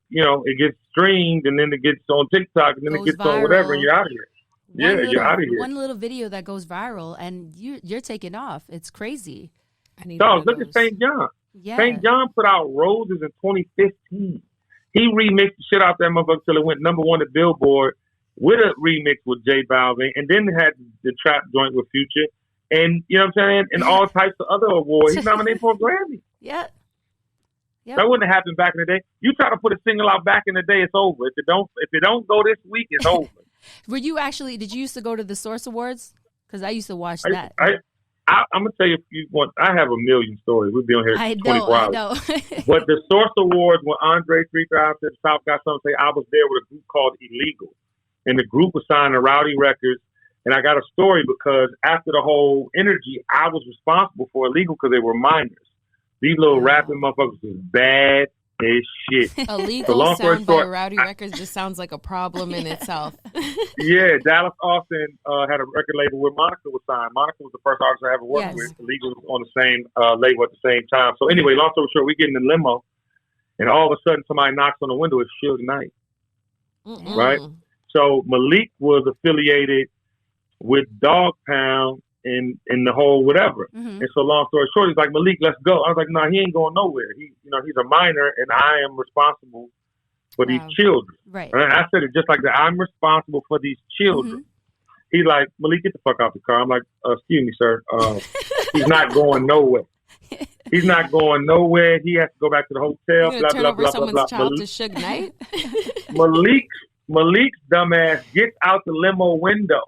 gets streamed, and then it gets on TikTok, and then it gets viral. On whatever, and you're out of here. You're out of here. One little video that goes viral, and you're taking off. It's crazy. Look at St. John. Yeah. St. John put out Roses in 2015. He remixed the shit out that motherfucker till it went #1 at Billboard. with a remix with J Balvin, and then had the trap joint with Future, and you know what I'm saying, and all types of other awards. He's nominated for a Grammy. Yeah. Yep. That wouldn't have happened back in the day. You try to put a single out back in the day, it's over. If it don't go this week, it's over. Did you used to go to the Source Awards? Because I used to watch that. I'm going to tell you if you want, I have a million stories. We'll be on here 24 hours. I know. But the Source Awards, when Andre 3000 to the South got something to say, I was there with a group called Illegal. And the group was signed to Rowdy Records. And I got a story because after the whole energy, I was responsible for Illegal because they were minors. These little rapping motherfuckers was bad as shit. Illegal sound by Rowdy Records just sounds like a problem in itself. Yeah, Dallas Austin had a record label where Monica was signed. Monica was the first artist I ever worked with. Illegal was on the same label at the same time. So anyway, long story short, we get in the limo, and all of a sudden somebody knocks on the window. It's Suge Knight, right? So Malik was affiliated with Dog Pound and the whole whatever. And so long story short, he's like, Malik, let's go. I was like, no, he ain't going nowhere. He's a minor, and I am responsible for these children. Right. And I said it just like that. I'm responsible for these children. He's like, Malik, get the fuck out the car. I'm like, excuse me, sir. He's not going nowhere. He's not going nowhere. He has to go back to the hotel. You're turn over someone's child to Suge Knight? Malik's dumbass gets out the limo window.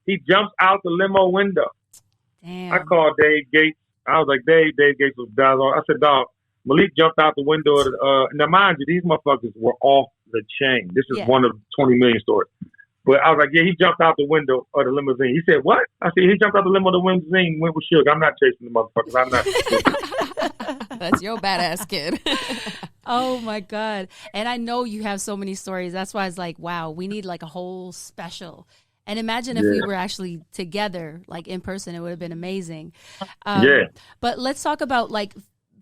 He jumps out the limo window. Damn. I called Dave Gates. I was like, Dave Gates was down. I said, dog, Malik jumped out the window. Now, mind you, these motherfuckers were off the chain. This is one of 20 million stories. But I was like, yeah, he jumped out the window of the limousine. He said, what? I said, he jumped out the limo of the limousine and went with Suge. I'm not chasing the motherfuckers. I'm not. That's your badass kid. Oh, my God. And I know you have so many stories. That's why it's like, wow, we need like a whole special. And imagine if we were actually together, like in person, it would have been amazing. But let's talk about like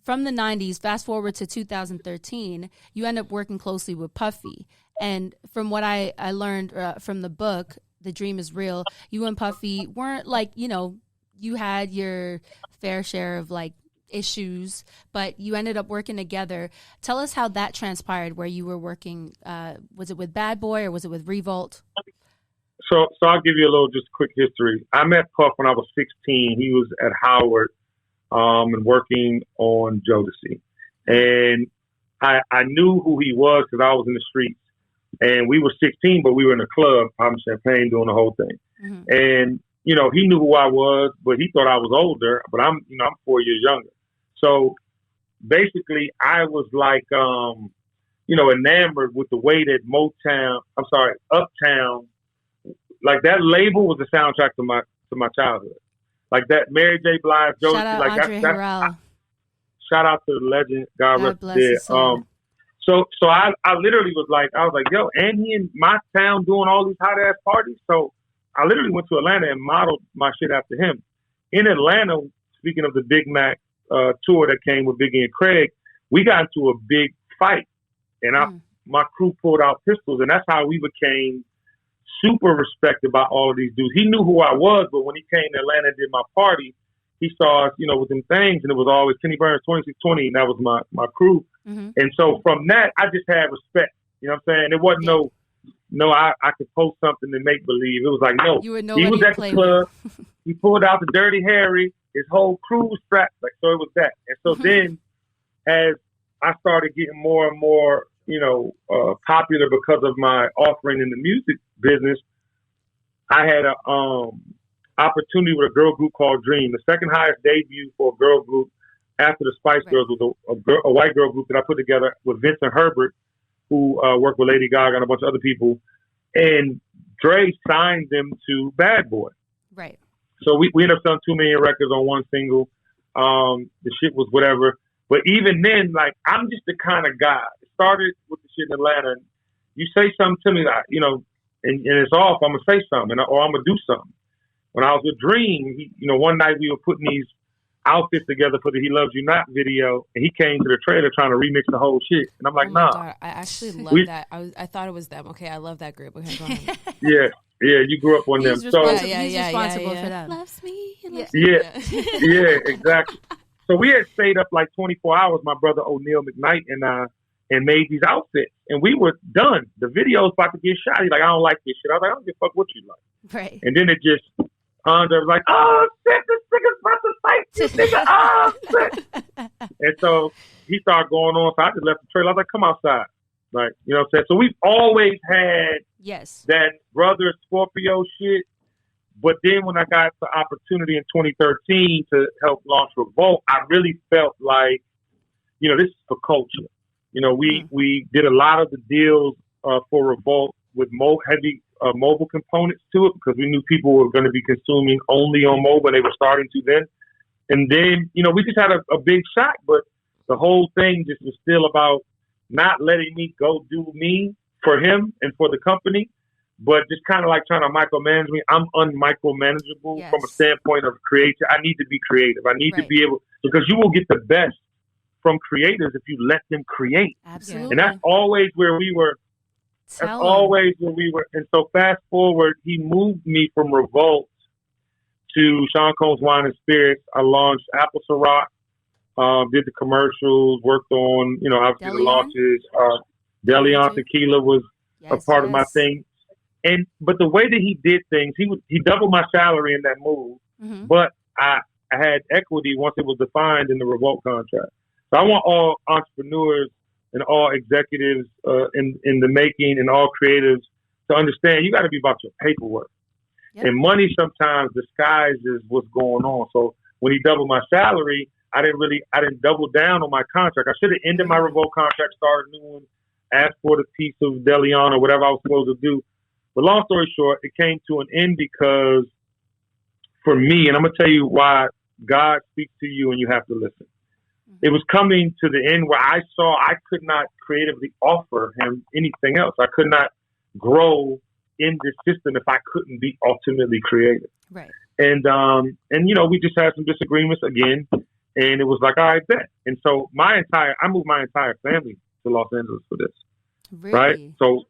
from the 90s, fast forward to 2013, you end up working closely with Puffy. And from what I learned from the book, The Dream is Real, you and Puffy weren't like, you had your fair share of like issues, but you ended up working together. Tell us how that transpired, where you were working. Was it with Bad Boy or was it with Revolt? So I'll give you a little just quick history. I met Puff when I was 16. He was at Howard and working on Jodeci. And I knew who he was because I was in the streets. And we were 16, but we were in a club, popping champagne, doing the whole thing. And, he knew who I was, but he thought I was older. But I'm 4 years younger. So basically, I was like, enamored with the way that Uptown, like that label was the soundtrack to my childhood. Like that Mary J. Blige, Jodeci, shout out like Andre Harrell. Shout out to the legend, God bless his his soul. So I literally was like, yo, and he in my town doing all these hot ass parties. So I literally went to Atlanta and modeled my shit after him. In Atlanta, speaking of the Big Mac tour that came with Biggie and Craig, we got into a big fight, and my crew pulled out pistols, and that's how we became super respected by all of these dudes. He knew who I was, but when he came to Atlanta and did my party, he saw us, with them things, and it was always Kenny Burns 2620, and that was my crew. And so from that, I just had respect. You know what I'm saying? It wasn't I could post something and make believe. It was like, no, he was at the club. He pulled out the Dirty Harry. His whole crew was strapped. Like, so it was that. And so then as I started getting more and more, popular because of my offering in the music business, I had a opportunity with a girl group called Dream, the second highest debut for a girl group after the Spice Girls, was a white girl group that I put together with Vincent Herbert, who worked with Lady Gaga and a bunch of other people. And Dre signed them to Bad Boy. Right. So we ended up selling 2 million records on one single. The shit was whatever. But even then, like, I'm just the kind of guy. It started with the shit in Atlanta. And you say something to me, like, and it's off, I'm going to say something, or I'm going to do something. When I was with Dream, one night we were putting these outfits together for the He Loves You Not video, and he came to the trailer trying to remix the whole shit. And I'm like, nah. God, I actually love that. I thought it was them. Okay, I love that group. Okay, go ahead. Yeah, you grew up on them. He's responsible for them. Loves me. Yeah, exactly. So we had stayed up like 24 hours, my brother O'Neal McKnight and I, and made these outfits. And we were done. The video's about to get shot. He's like, I don't like this shit. I was like, I don't give a fuck what you like. Right. And then it just, Andre was like, oh, shit, this nigga's about to fight this nigga. Oh, shit. And so he started going on. So I just left the trailer. I was like, come outside. Like, you know what I'm saying? So we've always had that brother Scorpio shit. But then when I got the opportunity in 2013 to help launch Revolt, I really felt like, you know, this is for culture. You know, we did a lot of the deals for Revolt with heavy mobile components to it because we knew people were going to be consuming only on mobile. They were starting to then. And then, you know, we just had a big shot, but the whole thing just was still about not letting me go do me for him and for the company, but just kind of like trying to micromanage me. I'm unmicromanageable from a standpoint of creative. I need to be creative. I need to be able, because you will get the best from creators if you let them create. Absolutely. And that's always where we were. And so fast forward, he moved me from Revolt to Sean Combs Wine and Spirits. I launched Apple Ciroc, did the commercials, worked on, you know, obviously the launches. Deleon Tequila was a part of my thing. But the way that he did things, he doubled my salary in that move, but I had equity once it was defined in the Revolt contract. So I want all entrepreneurs and all executives in the making and all creatives to understand you got to be about your paperwork. Yep. And money sometimes disguises what's going on. So when he doubled my salary, I didn't double down on my contract. I should have ended my Revolt contract, started a new one, asked for the piece of Deleon or whatever I was supposed to do. But long story short, it came to an end because for me, and I'm going to tell you why God speaks to you and you have to listen. It was coming to the end where I saw I could not creatively offer him anything else. I could not grow in this system if I couldn't be ultimately creative. Right. And you know, we just had some disagreements again, and it was like, all right, bet. And so I moved my entire family to Los Angeles for this. Really? Right? So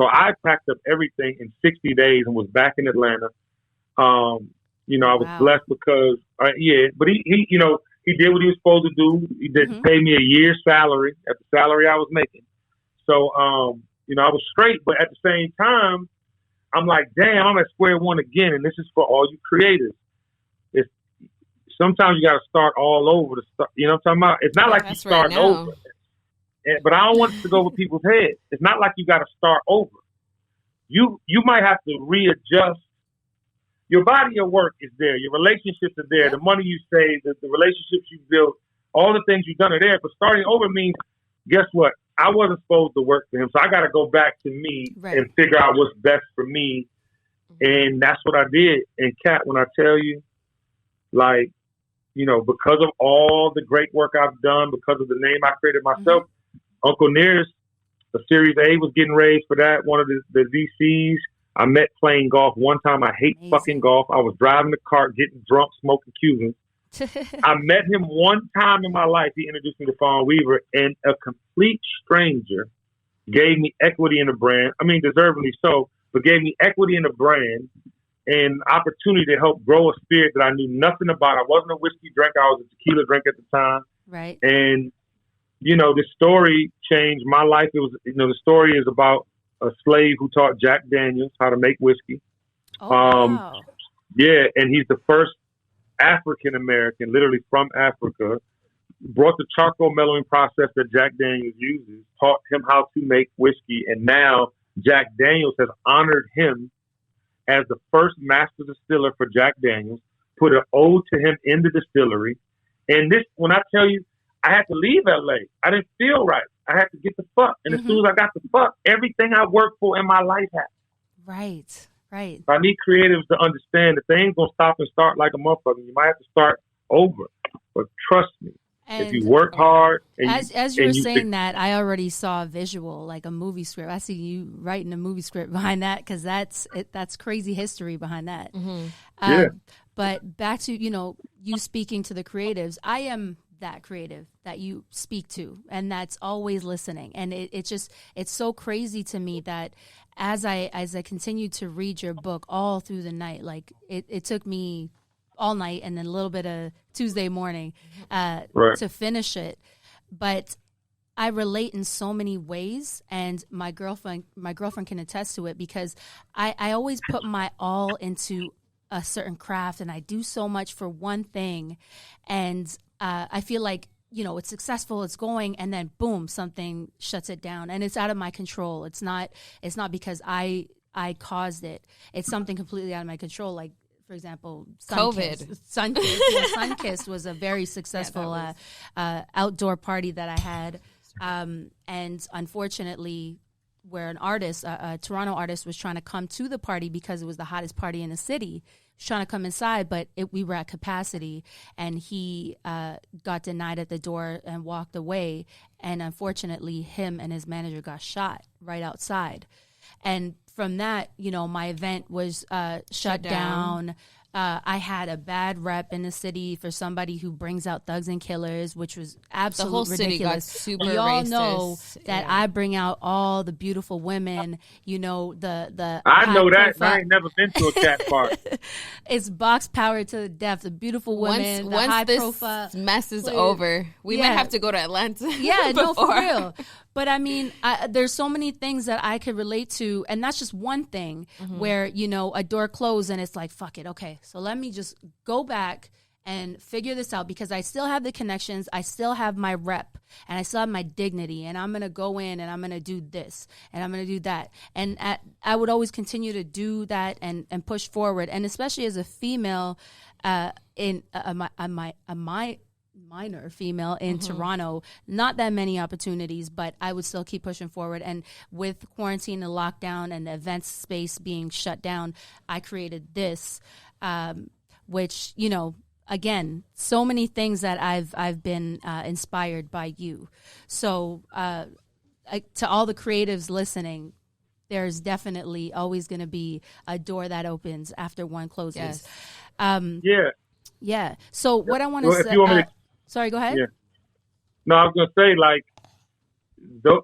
I packed up everything in 60 days and was back in Atlanta. You know, I was blessed because, but he, you know, he did what he was supposed to do. He did pay me a year's salary at the salary I was making. So, you know, I was straight, but at the same time, I'm like, damn, I'm at square one again. And this is for all you creators. Sometimes you got to start all over to start. You know what I'm talking about? It's not like you start over. But I don't want it to go over people's heads. It's not like you got to start over. You might have to readjust. Your body of work is there. Your relationships are there. The money you save, the relationships you build, all the things you've done are there. But starting over means, guess what? I wasn't supposed to work for him. So I got to go back to me and figure out what's best for me. And that's what I did. And Kat, when I tell you, like, you know, because of all the great work I've done, because of the name I created myself, Uncle Nearest, the Series A was getting raised for that. One of the VCs. I met playing golf one time. I hate fucking golf. I was driving the cart, getting drunk, smoking Cubans. I met him one time in my life. He introduced me to Fawn Weaver, and a complete stranger gave me equity in the brand. I mean, deservedly so, but gave me equity in the brand and opportunity to help grow a spirit that I knew nothing about. I wasn't a whiskey drinker. I was a tequila drinker at the time. Right. And, you know, this story changed my life. It was, you know, the story is about a slave who taught Jack Daniels how to make whiskey. Wow. Yeah, and he's the first African-American, literally from Africa, brought the charcoal mellowing process that Jack Daniels uses, taught him how to make whiskey, and now Jack Daniels has honored him as the first master distiller for Jack Daniels, put an ode to him in the distillery. And this, when I tell you, I had to leave LA. I didn't feel right. I had to get the fuck. And as soon as I got the fuck, everything I worked for in my life happened. Right, right. I need creatives to understand that they ain't going to stop and start like a motherfucker. You might have to start over. But trust me, and if you work hard. And as you were saying that, I already saw a visual, like a movie script. I see you writing a movie script behind that because that's crazy history behind that. But back to, you know, you speaking to the creatives, I am that creative that you speak to, and that's always listening. And it's so crazy to me that as I continued to read your book all through the night, like it took me all night and then a little bit of Tuesday morning to finish it. But I relate in so many ways, and my girlfriend can attest to it, because I always put my all into a certain craft, and I do so much for one thing, and I feel like, you know, it's successful, it's going, and then boom, something shuts it down, and it's out of my control. It's not because I caused it. It's something completely out of my control. Like, for example, Sunkist was a very successful outdoor party that I had. And unfortunately, where an artist, a Toronto artist, was trying to come to the party because it was the hottest party in the city, was trying to come inside, but we were at capacity, and he got denied at the door and walked away. And unfortunately, him and his manager got shot right outside. And from that, you know, my event was shut down. I had a bad rep in the city for somebody who brings out thugs and killers, which was absolutely ridiculous. The whole city got super racist. We all know that I bring out all the beautiful women. You know, the I know that. I ain't never been to a cat party. It's box power to the death. The beautiful women, the high profile. Once this mess is over, we might have to go to Atlanta. Yeah, no, for real. But I mean, there's so many things that I could relate to, and that's just one thing where, you know, a door closed and it's like, fuck it, okay, so let me just go back and figure this out, because I still have the connections, I still have my rep, and I still have my dignity, and I'm going to go in and I'm going to do this, and I'm going to do that. And I would always continue to do that and push forward, and especially as a female in my minor female in Toronto, not that many opportunities, but I would still keep pushing forward. And with quarantine and lockdown and the events space being shut down, I created this, which, you know, again, so many things that I've been inspired by you. So to all the creatives listening, there's definitely always going to be a door that opens after one closes. Yes. Yeah. So what I want to say. Sorry, go ahead. Yeah. No, I was going to say, like,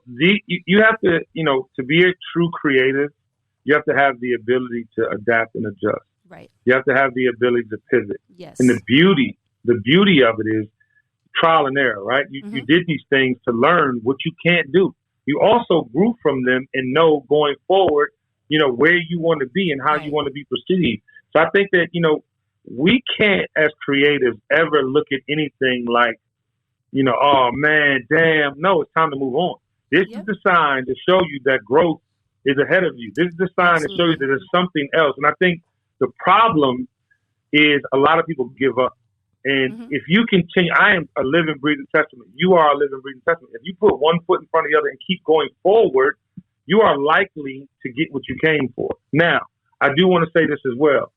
you have to, you know, to be a true creative, you have to have the ability to adapt and adjust. Right. You have to have the ability to pivot. Yes. And the beauty of it is trial and error, right? You did these things to learn what you can't do. You also grew from them and know going forward, you know, where you want to be and how you want to be perceived. So I think that, you know, we can't, as creatives, ever look at anything like, you know, oh, man, damn. No, it's time to move on. This is the sign to show you that growth is ahead of you. This is the sign to show you that there's something else. And I think the problem is a lot of people give up. And if you continue, I am a living, breathing testament. You are a living, breathing testament. If you put one foot in front of the other and keep going forward, you are likely to get what you came for. Now, I do want to say this as well.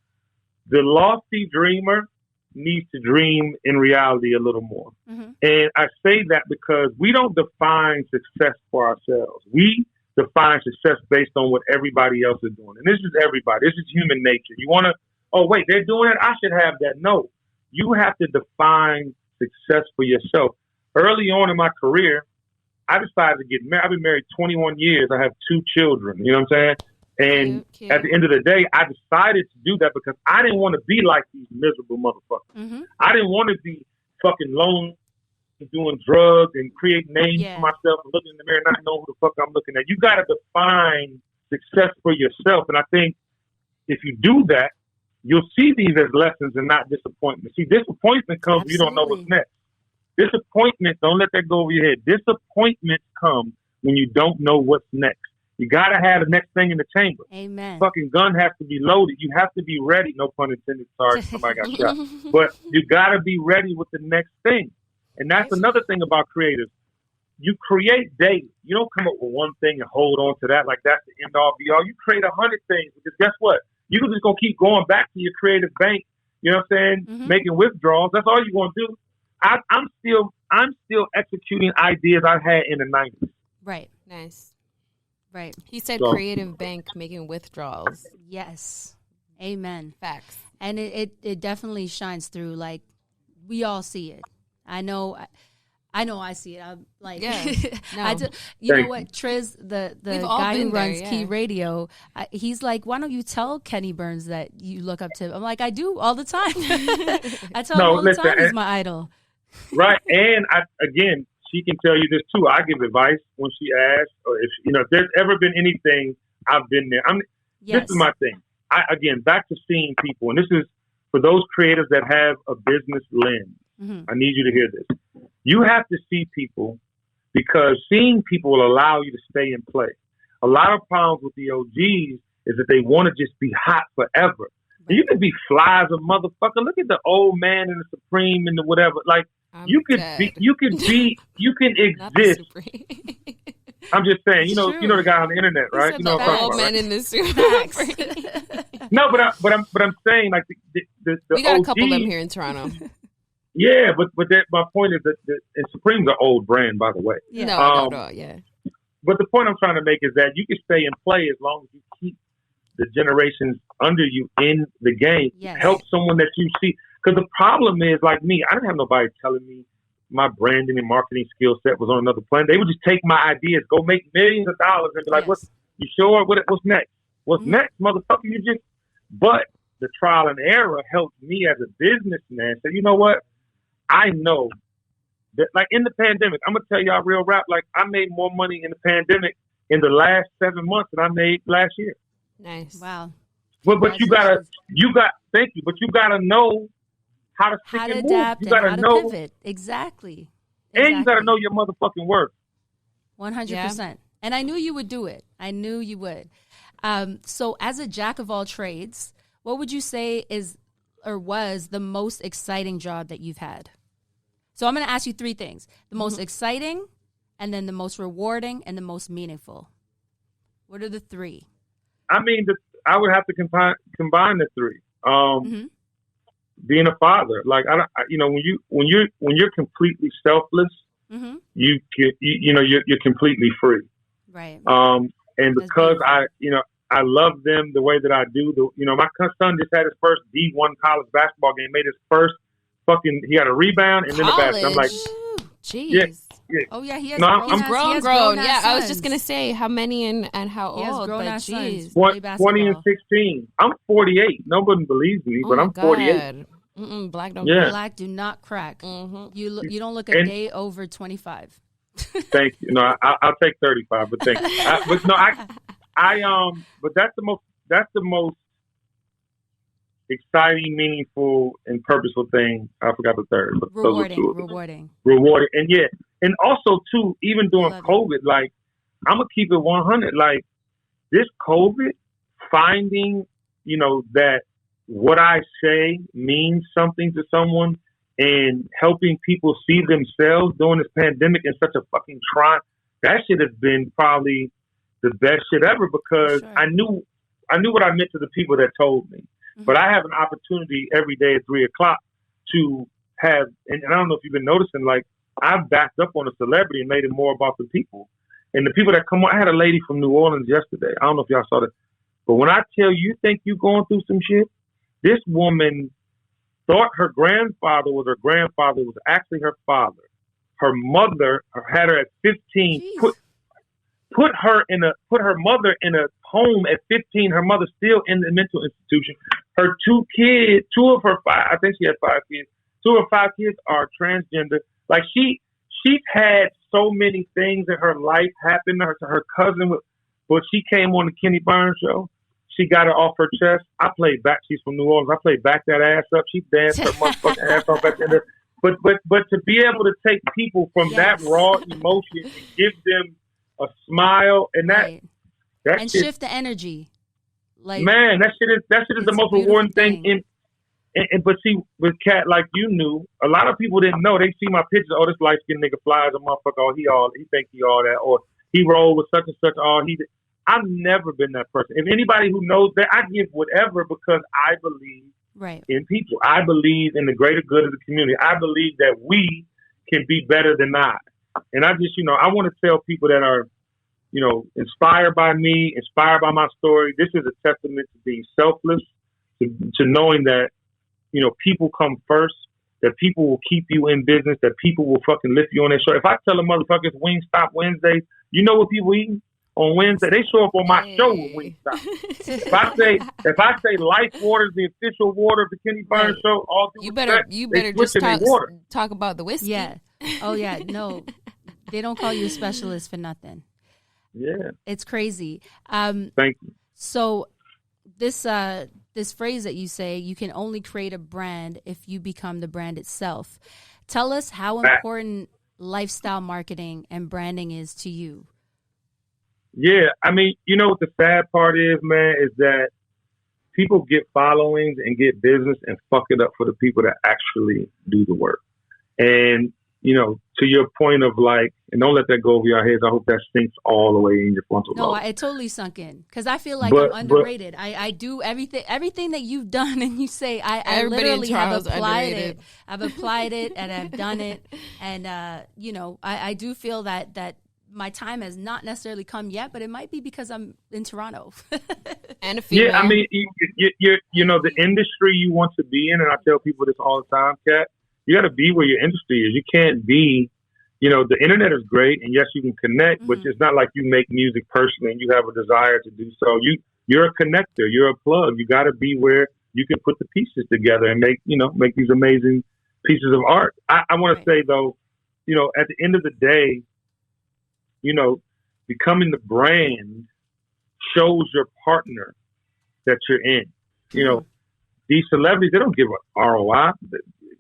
The lofty dreamer needs to dream in reality a little more. And I say that because we don't define success for ourselves. We define success based on what everybody else is doing. And this is everybody. This is human nature. You want to, oh, wait, they're doing it? I should have that. No. You have to define success for yourself. Early on in my career, I decided to get married. I've been married 21 years. I have 2 children. You know what I'm saying? And at the end of the day, I decided to do that because I didn't want to be like these miserable motherfuckers. I didn't want to be fucking lonely, doing drugs and creating names for myself and looking in the mirror and not knowing who the fuck I'm looking at. You got to define success for yourself. And I think if you do that, you'll see these as lessons and not disappointment. See, disappointment comes when you don't know what's next. Disappointment, don't let that go over your head. Disappointments come when you don't know what's next. You got to have the next thing in the chamber. Amen. Fucking gun has to be loaded. You have to be ready. No pun intended. Sorry, somebody got shot. But you got to be ready with the next thing. And that's another thing about creatives. You create daily. You don't come up with one thing and hold on to that like that's the end all be all. You create 100 things because guess what? You're just going to keep going back to your creative bank. You know what I'm saying? Making withdrawals. That's all you're going to do. I'm still executing ideas I had in the 90s. Right. Nice. Right. He said creative bank making withdrawals. Yes. Amen. Facts. And it definitely shines through. Like, we all see it. I know I see it. I'm like, you know what, Triz, the guy who runs Cay Radio, he's like, why don't you tell Kenny Burns that you look up to him? I'm like, I do all the time. I tell him all the time he's my idol. Right. And again, she can tell you this too. I give advice when she asks, or if there's ever been anything, I've been there. This is my thing. Again, back to seeing people, and this is for those creators that have a business lens. I need you to hear this. You have to see people because seeing people will allow you to stay in play. A lot of problems with the OGs is that they want to just be hot forever. And you can be fly as a motherfucker. Look at the old man and the Supreme and the whatever. Like you can exist. I'm just saying, you know the guy on the internet, right? You know what I'm talking about, man right? in the Supreme. No, but I'm saying like the we got OGs, a couple of them here in Toronto. Yeah, but my point is that and Supreme's an old brand, by the way. Yeah. No, yeah. But the point I'm trying to make is that you can stay in play as long as you keep the generations under you in the game. Yes. Help someone that you see. Because the problem is, like me, I didn't have nobody telling me my branding and marketing skill set was on another planet. They would just take my ideas, go make millions of dollars, and be like, "What? You sure? What's next? What's next, motherfucker? You just." But the trial and error helped me as a businessman. So you know what? I know that, like in the pandemic, I'm gonna tell y'all real rap. Like I made more money in the pandemic in the last 7 months than I made last year. Nice. Wow. But you gotta know how to stick and adapt move. You gotta know pivot. Exactly. And you gotta know your motherfucking worth. 100%. And I knew you would do it. I knew you would. So as a jack of all trades, what would you say is or was the most exciting job that you've had? So I'm going to ask you three things. The most exciting, and then the most rewarding, and the most meaningful. What are the three? I mean, I would have to combine the three. Being a father, like when you're completely selfless, you're completely free. Right. And because I love them the way that I do. My son just had his first D1 college basketball game. Made his first he got a rebound and then a basket. I'm like, jeez. Yeah. Oh yeah, he has. I'm grown. Yeah, sons. I was just gonna say how many and how he old. But jeez, 20 and 16. I'm 48. Nobody believes me, but I'm 48. Black don't. Black do not crack. You don't look a day over 25. Thank you. No, I'll take 35, but thank you. But that's the most exciting, meaningful, and purposeful thing. I forgot the third. But Rewarding. And also too, even during COVID, like I'm gonna keep it 100. Like this COVID, finding that what I say means something to someone, and helping people see themselves during this pandemic in such a fucking trying. That shit has been probably the best shit ever because I knew what I meant to the people that told me. But I have an opportunity every day at 3:00 to have, and I don't know if you've been noticing, like I've backed up on a celebrity and made it more about the people. And the people that come on, I had a lady from New Orleans yesterday. I don't know if y'all saw that. But when I tell you think you're going through some shit, this woman thought her grandfather was actually her father. Her mother had her at 15, put her mother in a home at 15. Her mother's still in the mental institution. Her two of her five, I think she had 5 kids. 2 of 5 kids are transgender. Like she's had so many things in her life happen to her. To her cousin, but she came on the Kenny Burns show. She got it off her chest. I played back. She's from New Orleans. I played back that ass up. She danced her motherfucking ass off at the end of it. But to be able to take people from that raw emotion and give them a smile and and shift the energy. Like, man, that shit is the most rewarding thing. But see, with Kat, like you knew, a lot of people didn't know. They see my pictures. Oh, this light skinned nigga flies a motherfucker. Oh, he think he all that, or he rolled with such and such. Oh, he. I've never been that person. If anybody who knows that, I give whatever because I believe in people. I believe in the greater good of the community. I believe that we can be better than not. And I just, I want to tell people that are, inspired by me, inspired by my story. This is a testament to being selfless, to knowing that, people come first, that people will keep you in business, that people will fucking lift you on their show. If I tell a motherfucker it's Wingstop Wednesdays, you know what people eating? On Wednesday, they show up on my show with Wingstop. If I say Life Water is the official water of the Kenny Burns show, all you better just talk about the whiskey. Yeah. Oh yeah. No. They don't call you a specialist for nothing. Yeah. It's crazy. Thank you. So this phrase that you say, you can only create a brand if you become the brand itself. Tell us how important lifestyle marketing and branding is to you. Yeah. I mean, you know what the sad part is, man, is that people get followings and get business and fuck it up for the people that actually do the work. And, you know, to your point of like, and don't let that go over your heads. I hope that sinks all the way in your frontal lobe. No, it totally sunk in because I feel like I'm underrated. I do everything that you've done, and you say I literally have applied it. I've applied it and I've done it, and you know, I do feel that my time has not necessarily come yet, but it might be because I'm in Toronto. And a female. Yeah, I mean, you know, the industry you want to be in, and I tell people this all the time, Kat, you got to be where your industry is. You can't be, you know, the internet is great, and yes, you can connect, but it's not like you make music personally and you have a desire to do so. You're a connector. You're a plug. You got to be where you can put the pieces together and make these amazing pieces of art. I want to say, though, you know, at the end of the day, you know, becoming the brand shows your partner that you're in. You know, these celebrities, they don't give an ROI.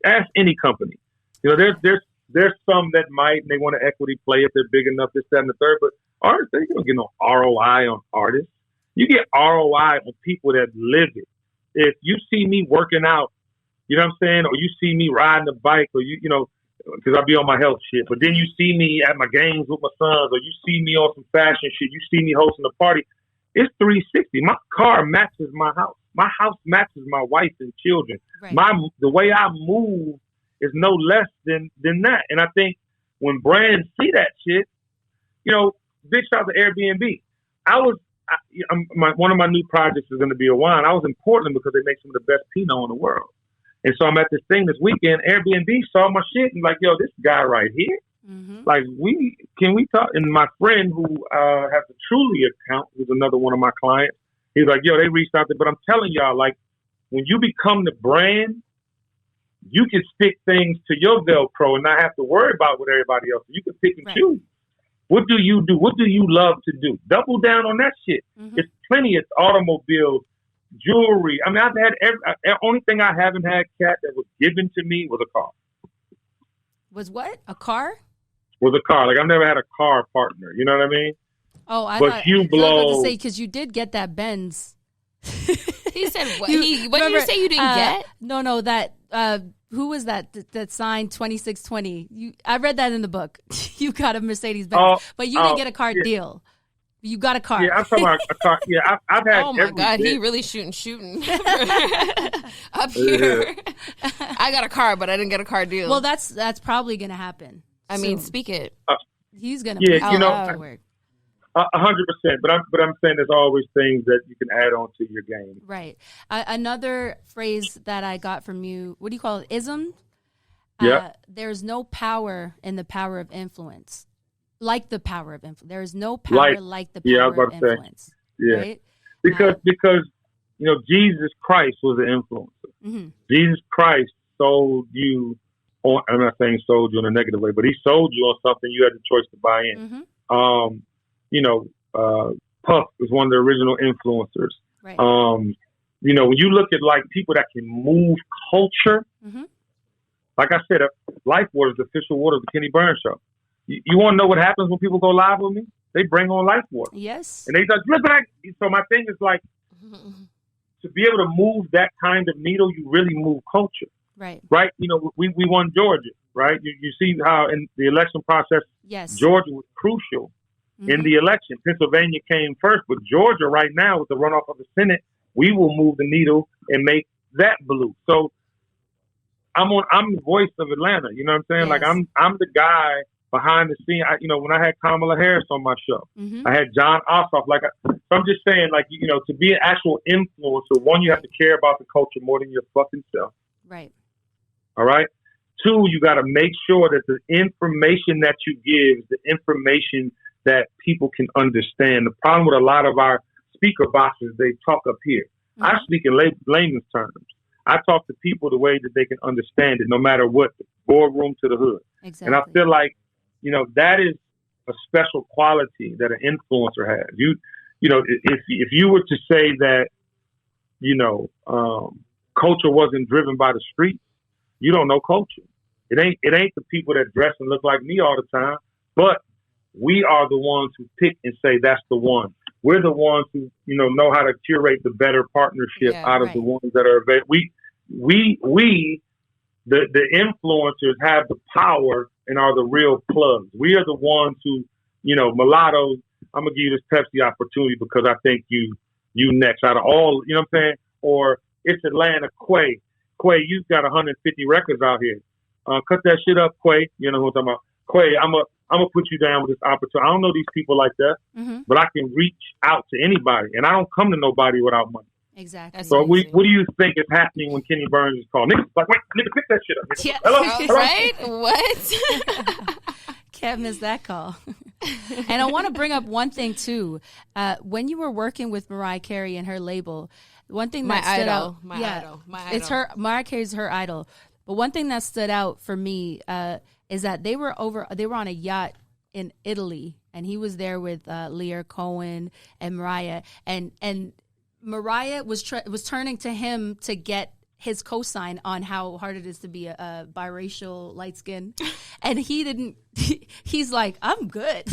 Ask any company. You know, there's some that might, and they want to equity play if they're big enough, this, that, and the third. But artists, they don't get no ROI on artists. You get ROI on people that live it. If you see me working out, you know what I'm saying, or you see me riding a bike, or you know, because I be on my health shit. But then you see me at my games with my sons, or you see me on some fashion shit. You see me hosting a party. It's 360. My car matches my house. My house matches my wife and children. Right. The way I move is no less than that. And I think when brands see that shit, you know, big shout out to Airbnb. One of my new projects is going to be a wine. I was in Portland because they make some of the best Pinot in the world. And so I'm at this thing this weekend. Airbnb saw my shit and like, yo, this guy right here. Like, can we talk? And my friend who has a Truly account, who's another one of my clients, he's like, yo, they reached out there. But I'm telling y'all, like, when you become the brand, you can stick things to your Velcro and not have to worry about what everybody else. You can pick and choose. What do you do? What do you love to do? Double down on that shit. It's plenty of automobiles, jewelry. I mean, I've had the only thing I haven't had, Kat, that was given to me was a car. Was what? A car? Was a car. Like, I've never had a car partner. You know what I mean? Oh, I was about to say, because you did get that Benz. He said, what? What did you say you didn't get? No, that, who was that signed 2620? I read that in the book. You got a Mercedes-Benz, but you didn't get a car deal. You got a car. Yeah, I'm talking about a car. Yeah, I've had. Oh my God, he really shooting up here. I got a car, but I didn't get a car deal. Well, that's probably gonna happen. I mean, speak it. He's gonna. Yeah, you know, 100%. But I'm saying there's always things that you can add on to your game. Right. Another phrase that I got from you. What do you call it? Ism. Yeah. There's no power in the power of influence. Like the power of influence. There is no power like the power of influence. Yeah. Right? Because you know, Jesus Christ was an influencer. Jesus Christ sold you on, I'm not saying sold you in a negative way, but he sold you on something you had the choice to buy in. You know, Puff is one of the original influencers. Right. You know, when you look at like people that can move culture, like I said, Life Water is the official water of the Kenny Burns show. You want to know what happens when people go live with me? They bring on Life Water. Yes. And they just look back. So my thing is like, to be able to move that kind of needle, you really move culture. Right. Right. You know, we won Georgia. Right. You see how in the election process, Georgia was crucial in the election. Pennsylvania came first, but Georgia right now with the runoff of the Senate, we will move the needle and make that blue. So I'm the voice of Atlanta. You know what I'm saying? Like I'm the guy behind the scene. You know, when I had Kamala Harris on my show, I had John Ossoff. So I'm just saying, like, you know, to be an actual influencer, one, you have to care about the culture more than your fucking self. Right. All right. Two, you got to make sure that the information that you give is the information that people can understand. The problem with a lot of our speaker boxes, they talk up here. I speak in layman's terms. I talk to people the way that they can understand it, no matter what, the boardroom to the hood. Exactly. And I feel like that is a special quality that an influencer has. If you were to say that, culture wasn't driven by the streets, you don't know culture. It ain't the people that dress and look like me all the time, but we are the ones who pick and say that's the one. We're the ones who, know how to curate the better partnership out of the ones that are available. The influencers have the power and are the real plugs. We are the ones who, mulattoes, I'm going to give you this Pepsi opportunity because I think you next out of all, you know what I'm saying? Or it's Atlanta, Quay. Quay, you've got 150 records out here. Cut that shit up, Quay. You know who I'm talking about. Quay, I'm gonna put you down with this opportunity. I don't know these people like that, but I can reach out to anybody, and I don't come to nobody without money. Exactly. So what do you think is happening when Kenny Burns is called? Niggas like, wait, nigga, pick that shit up. Yeah. Hello? Right? What? Can't miss that call. And I want to bring up one thing too. When you were working with Mariah Carey and her label, one thing that stood out. My idol. It's her. Mariah Carey's her idol. But one thing that stood out for me is that they were on a yacht in Italy, and he was there with Lear Cohen and Mariah, and Mariah was turning to him to get his cosign on how hard it is to be a biracial light skin, and he didn't. He's like, I'm good.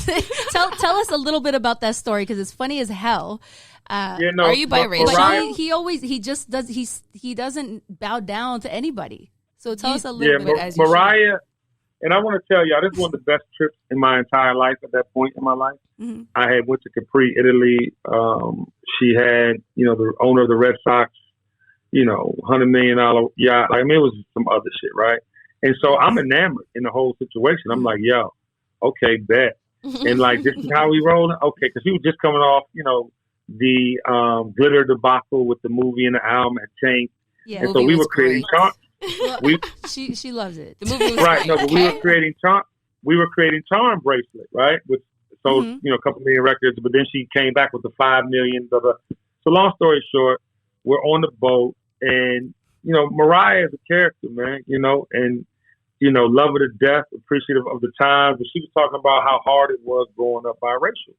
tell us a little bit about that story because it's funny as hell. Are you biracial? But he doesn't bow down to anybody. So tell us a little bit as Mariah, and I want to tell y'all, this is one of the best trips in my entire life at that point in my life. Mm-hmm. I had went to Capri, Italy. She had, the owner of the Red Sox, $100 million yacht. I mean, it was some other shit, right? And so I'm enamored in the whole situation. I'm like, yo, okay, bet. And like, this is how we rolling? Okay, because he was just coming off, the glitter debacle with the movie and the album at Tank. Yeah, and so we were creating charm. Well, she loves it. The movie was right. great. No, but we were creating charm. We were creating charm bracelet, right? With sold a couple million records, but then she came back with the 5 million. So long story short, we're on the boat, and Mariah is a character, man. And love her to death, appreciative of the times. But she was talking about how hard it was growing up biracial,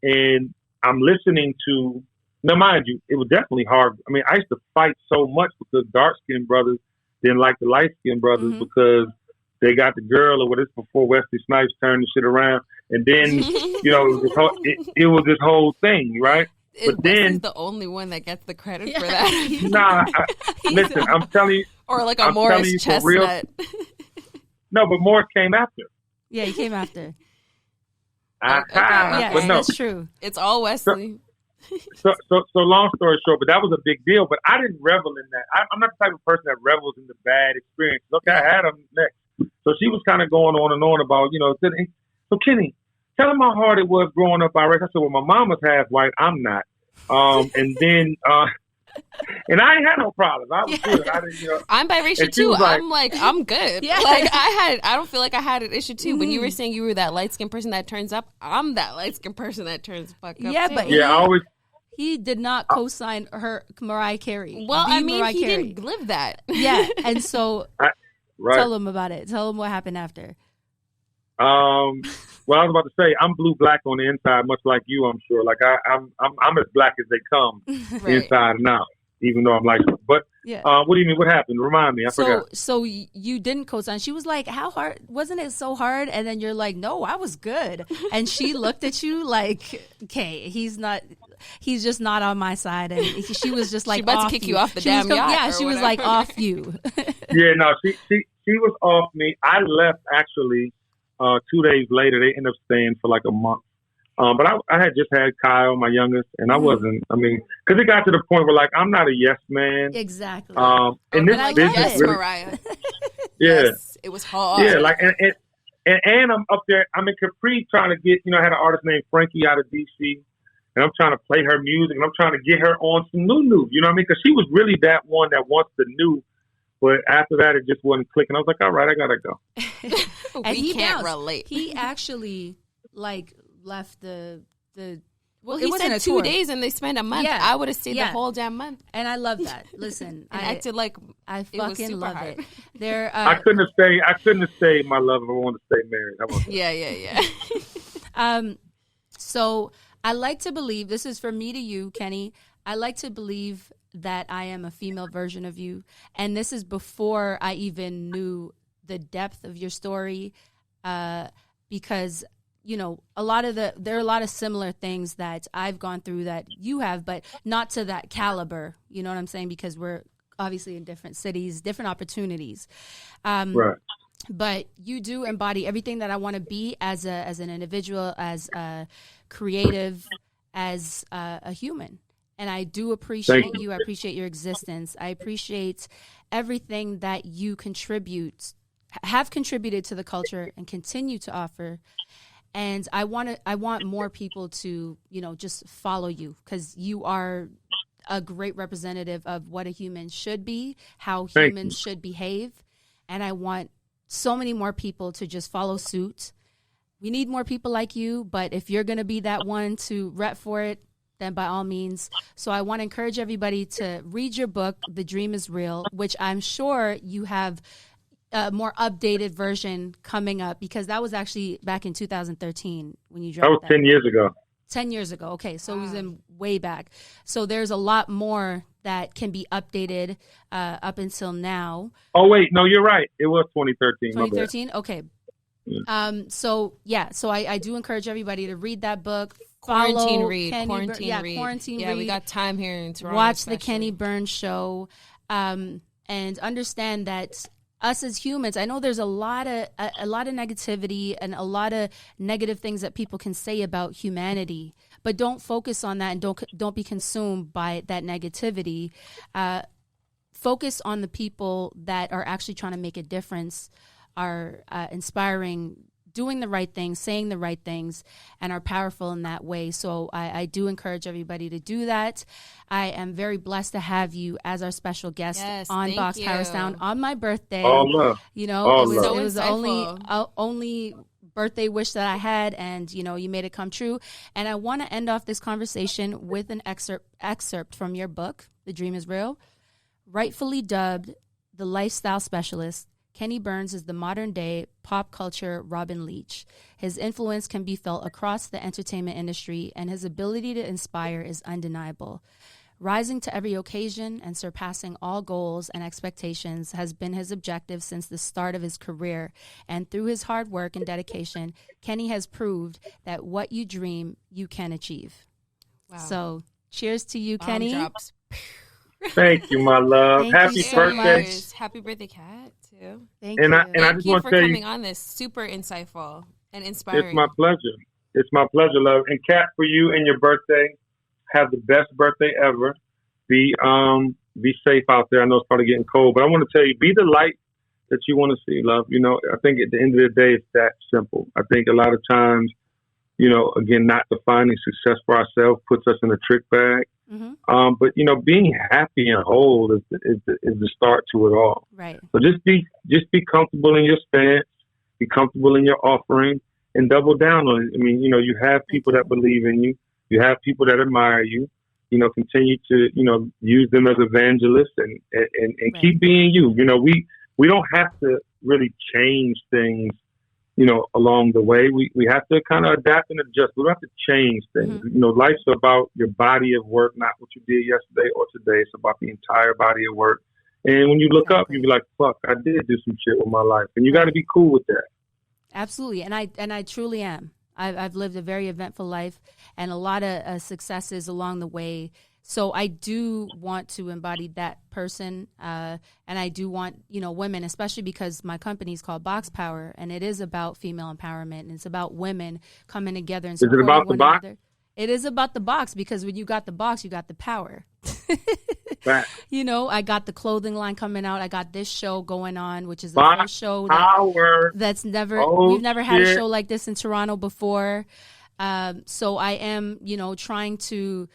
and I'm listening to. Now, mind you, it was definitely hard. I mean, I used to fight so much because dark-skinned brothers didn't like the light-skinned brothers because they got the girl or what is before Wesley Snipes turned the shit around. And then, it was this whole thing, right? But then the only one that gets the credit for that. Listen, I'm telling you. Or like a Morris Chestnut. No, but Morris came after. Yeah, he came after. But no. That's true. It's all Wesley. So long story short, but that was a big deal. But I didn't revel in that. I'm not the type of person that revels in the bad experience. Okay, I had them next. So she was kind of going on and on about, so Kenny, tell him how hard it was growing up Irish. I said, well, my mama's half white. I'm not. And then, and I ain't had no problems. I was good. I didn't, I'm biracial too. I'm good. Yeah. I don't feel like I had an issue too. When you were saying you were that light skinned person that turns up, I'm that light skinned person that turns fuck up. Yeah, too. but I always. He did not co-sign her Mariah Carey. Well, he didn't live that. Yeah, and so right. Tell him about it. Tell him what happened after. Well, I was about to say I'm blue black on the inside, much like you. I'm sure. Like I'm as black as they come, right. Inside and out. Even though I'm like, but what do you mean? What happened? Remind me. I forgot. So you didn't co-sign. She was like, "How hard? Wasn't it so hard?" And then you're like, "No, I was good." And she looked at you like, "Okay, he's just not on my side." And she was just like, "She about to kick you off the damn yacht." Yeah, she was like, "Off you." Yeah, no, she was off me. I left actually 2 days later. They ended up staying for like a month. But I had just had Kyle, my youngest, and I wasn't. I mean, because it got to the point where like I'm not a yes man. Exactly. And this yes, really, Mariah. Yeah, yes, it was hard. Yeah, like and I'm up there. I'm in Capri trying to get. I had an artist named Frankie out of DC, and I'm trying to play her music, and I'm trying to get her on some new. You know what I mean? Because she was really that one that wants the new. But after that, it just wasn't clicking. I was like, all right, I gotta go. And he can't relate. He actually left the Well, he said 2 days and they spent a month. Yeah. I would have stayed the whole damn month. And I love that. Listen, I acted like I fucking love hard. it. I couldn't have stayed, my love, if I wanted to stay married. How about that? Yeah. So I like to believe, this is from me to you, Kenny. I like to believe that I am a female version of you. And this is before I even knew the depth of your story, because there are a lot of similar things that I've gone through that you have, but not to that caliber. You know what I'm saying? Because we're obviously in different cities, different opportunities. Right. But you do embody everything that I want to be as an individual, as a creative, as a human. And I do appreciate you. I appreciate your existence. I appreciate everything that you have contributed to the culture and continue to offer. And I want more people to, just follow you, because you are a great representative of what a human should be, how humans should behave. And I want so many more people to just follow suit. We need more people like you, but if you're going to be that one to rep for it, then by all means. So I want to encourage everybody to read your book, The Dream is Real, which I'm sure you have a more updated version coming up, because that was actually back in 2013 when you dropped that. That was 10 years ago. 10 years ago. Okay, so it was in way back. So there's a lot more that can be updated up until now. Oh, wait. No, you're right. It was 2013. 2013? Okay. Yeah. So I do encourage everybody to read that book. Quarantine read. Yeah, we got time here in Toronto. Watch especially. the Kenny Burns show, and understand that us as humans, I know there's a lot of negativity and a lot of negative things that people can say about humanity, but don't focus on that and don't be consumed by that negativity. Focus on the people that are actually trying to make a difference, are inspiring, doing the right things, saying the right things, and are powerful in that way. So I do encourage everybody to do that. I am very blessed to have you as our special guest on Box Power Sound on my birthday. All love. It was the only birthday wish that I had, and you made it come true. And I want to end off this conversation with an excerpt from your book, The Dream is Real. Rightfully dubbed the lifestyle specialist, Kenny Burns is the modern-day pop culture Robin Leach. His influence can be felt across the entertainment industry, and his ability to inspire is undeniable. Rising to every occasion and surpassing all goals and expectations has been his objective since the start of his career. And through his hard work and dedication, Kenny has proved that what you dream, you can achieve. Wow. So, cheers to you, Kenny. Drops. Thank you, my love. Happy birthday. Happy birthday, Kat, too. Thank you. I just want to tell you, coming on this. Super insightful and inspiring. It's my pleasure. It's my pleasure, love. And Kat, for you and your birthday, have the best birthday ever. Be safe out there. I know it's probably getting cold, but I want to tell you, be the light that you want to see, love. I think at the end of the day, it's that simple. I think a lot of times, again, not defining success for ourselves puts us in a trick bag. Mm-hmm. But being happy and whole is the start to it all. Right. So just be comfortable in your stance, be comfortable in your offering, and double down on it. I mean, you have people that believe in you, you have people that admire you. Continue to use them as evangelists and right. Keep being you. We don't have to really change things. Along the way, we have to kind of adapt and adjust. We don't have to change things. Mm-hmm. Life's about your body of work, not what you did yesterday or today. It's about the entire body of work. And when you look up, you be like, fuck, I did do some shit with my life. And you got to be cool with that. Absolutely. And I truly am. I've lived a very eventful life and a lot of successes along the way. So I do want to embody that person, and I do want, women, especially because my company is called Box Power, and it is about female empowerment, and it's about women coming together and supporting one another. It is about the box, because when you got the box, you got the power. Right. I got the clothing line coming out. I got this show going on, which is the box first show that's we've never had a show like this in Toronto before. So I am, trying to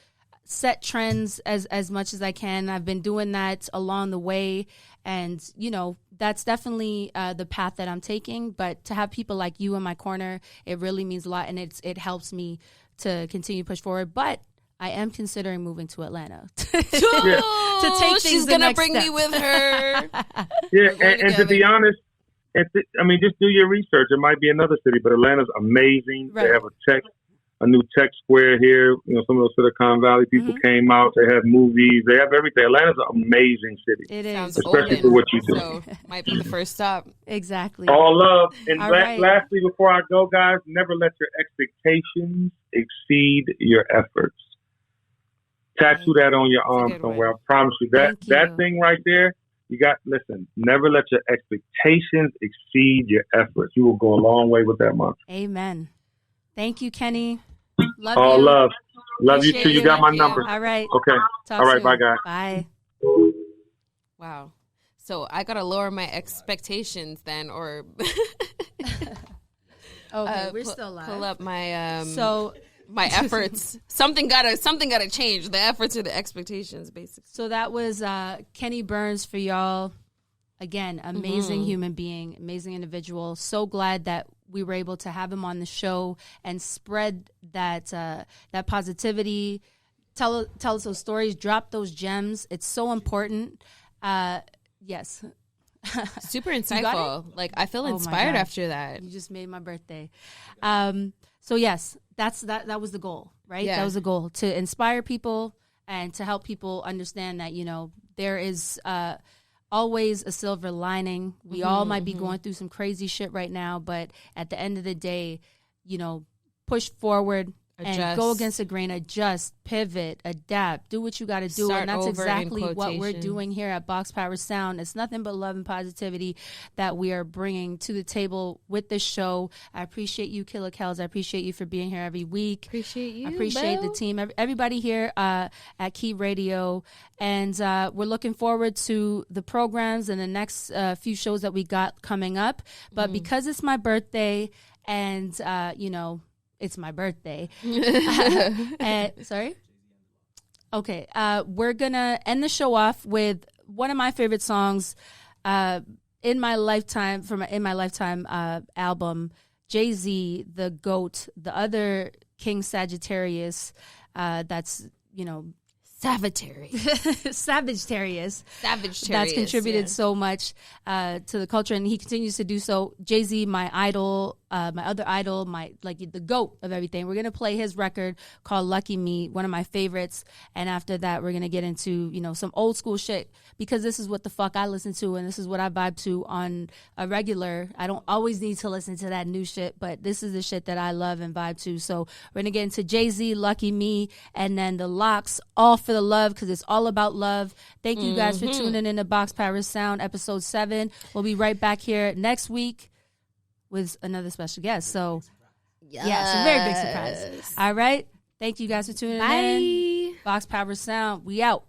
set trends as much as I can. I've been doing that along the way, and that's definitely the path that I'm taking. But to have people like you in my corner, it really means a lot, and it helps me to continue to push forward. But I am considering moving to Atlanta to take things. She's gonna bring me with her. Yeah, and to be honest, just do your research. It might be another city, but Atlanta's amazing. Right. They have a new tech square here. Some of those Silicon Valley people came out. They have movies. They have everything. Atlanta's an amazing city. It is, especially for what you do. So might be the first stop. Exactly. All love. And lastly, before I go, guys, never let your expectations exceed your efforts. Tattoo that on your arm somewhere. I promise you that thing right there. Never let your expectations exceed your efforts. You will go a long way with that mantra. Amen. Thank you, Kenny. Love all you. Love. Love you too. You got my number. All right. Okay. Talk all right. soon. Bye, guys. Bye. Wow. So I got to lower my expectations then, or... Okay, we're still live. Pull up my... my efforts. Something gotta change. The efforts or the expectations, basically. So that was Kenny Burns for y'all. Again, amazing human being, amazing individual. So glad that we were able to have him on the show and spread that positivity. Tell us those stories. Drop those gems. It's so important. Yes. Super insightful. Like, I feel inspired after that. You just made my birthday. So yes, that was the goal, right? Yeah. That was the goal, to inspire people and to help people understand that, there is always a silver lining. We all might be going through some crazy shit right now, but at the end of the day, push forward, and go against the grain, adjust, pivot, adapt, do what you got to do. Start and that's over exactly what we're doing here at Box Power Sound. It's nothing but love and positivity that we are bringing to the table with this show. I appreciate you, Killa Kels. I appreciate you for being here every week. Appreciate you. I appreciate the team, everybody here at Cay Radio. And we're looking forward to the programs and the next few shows that we got coming up. But because it's my birthday and, it's my birthday. Sorry? Okay. We're going to end the show off with one of my favorite songs in my lifetime, from In My Lifetime album, Jay-Z, the GOAT, the other King Sagittarius, that's, Sagittarius. That's contributed so much to the culture, and he continues to do so. Jay-Z, my idol, my other idol, the GOAT of everything. We're gonna play his record called "Lucky Me," one of my favorites, and after that, we're gonna get into some old school shit, because this is what the fuck I listen to, and this is what I vibe to on a regular. I don't always need to listen to that new shit, but this is the shit that I love and vibe to. So we're gonna get into Jay-Z, "Lucky Me," and then the Locks, "All for the Love," because it's all about love. Thank you guys for tuning in to Box Power Sound, episode 7. We'll be right back here next week with another special guest. So, it's a very big surprise. All right. Thank you guys for tuning in. Box Power Sound. We out.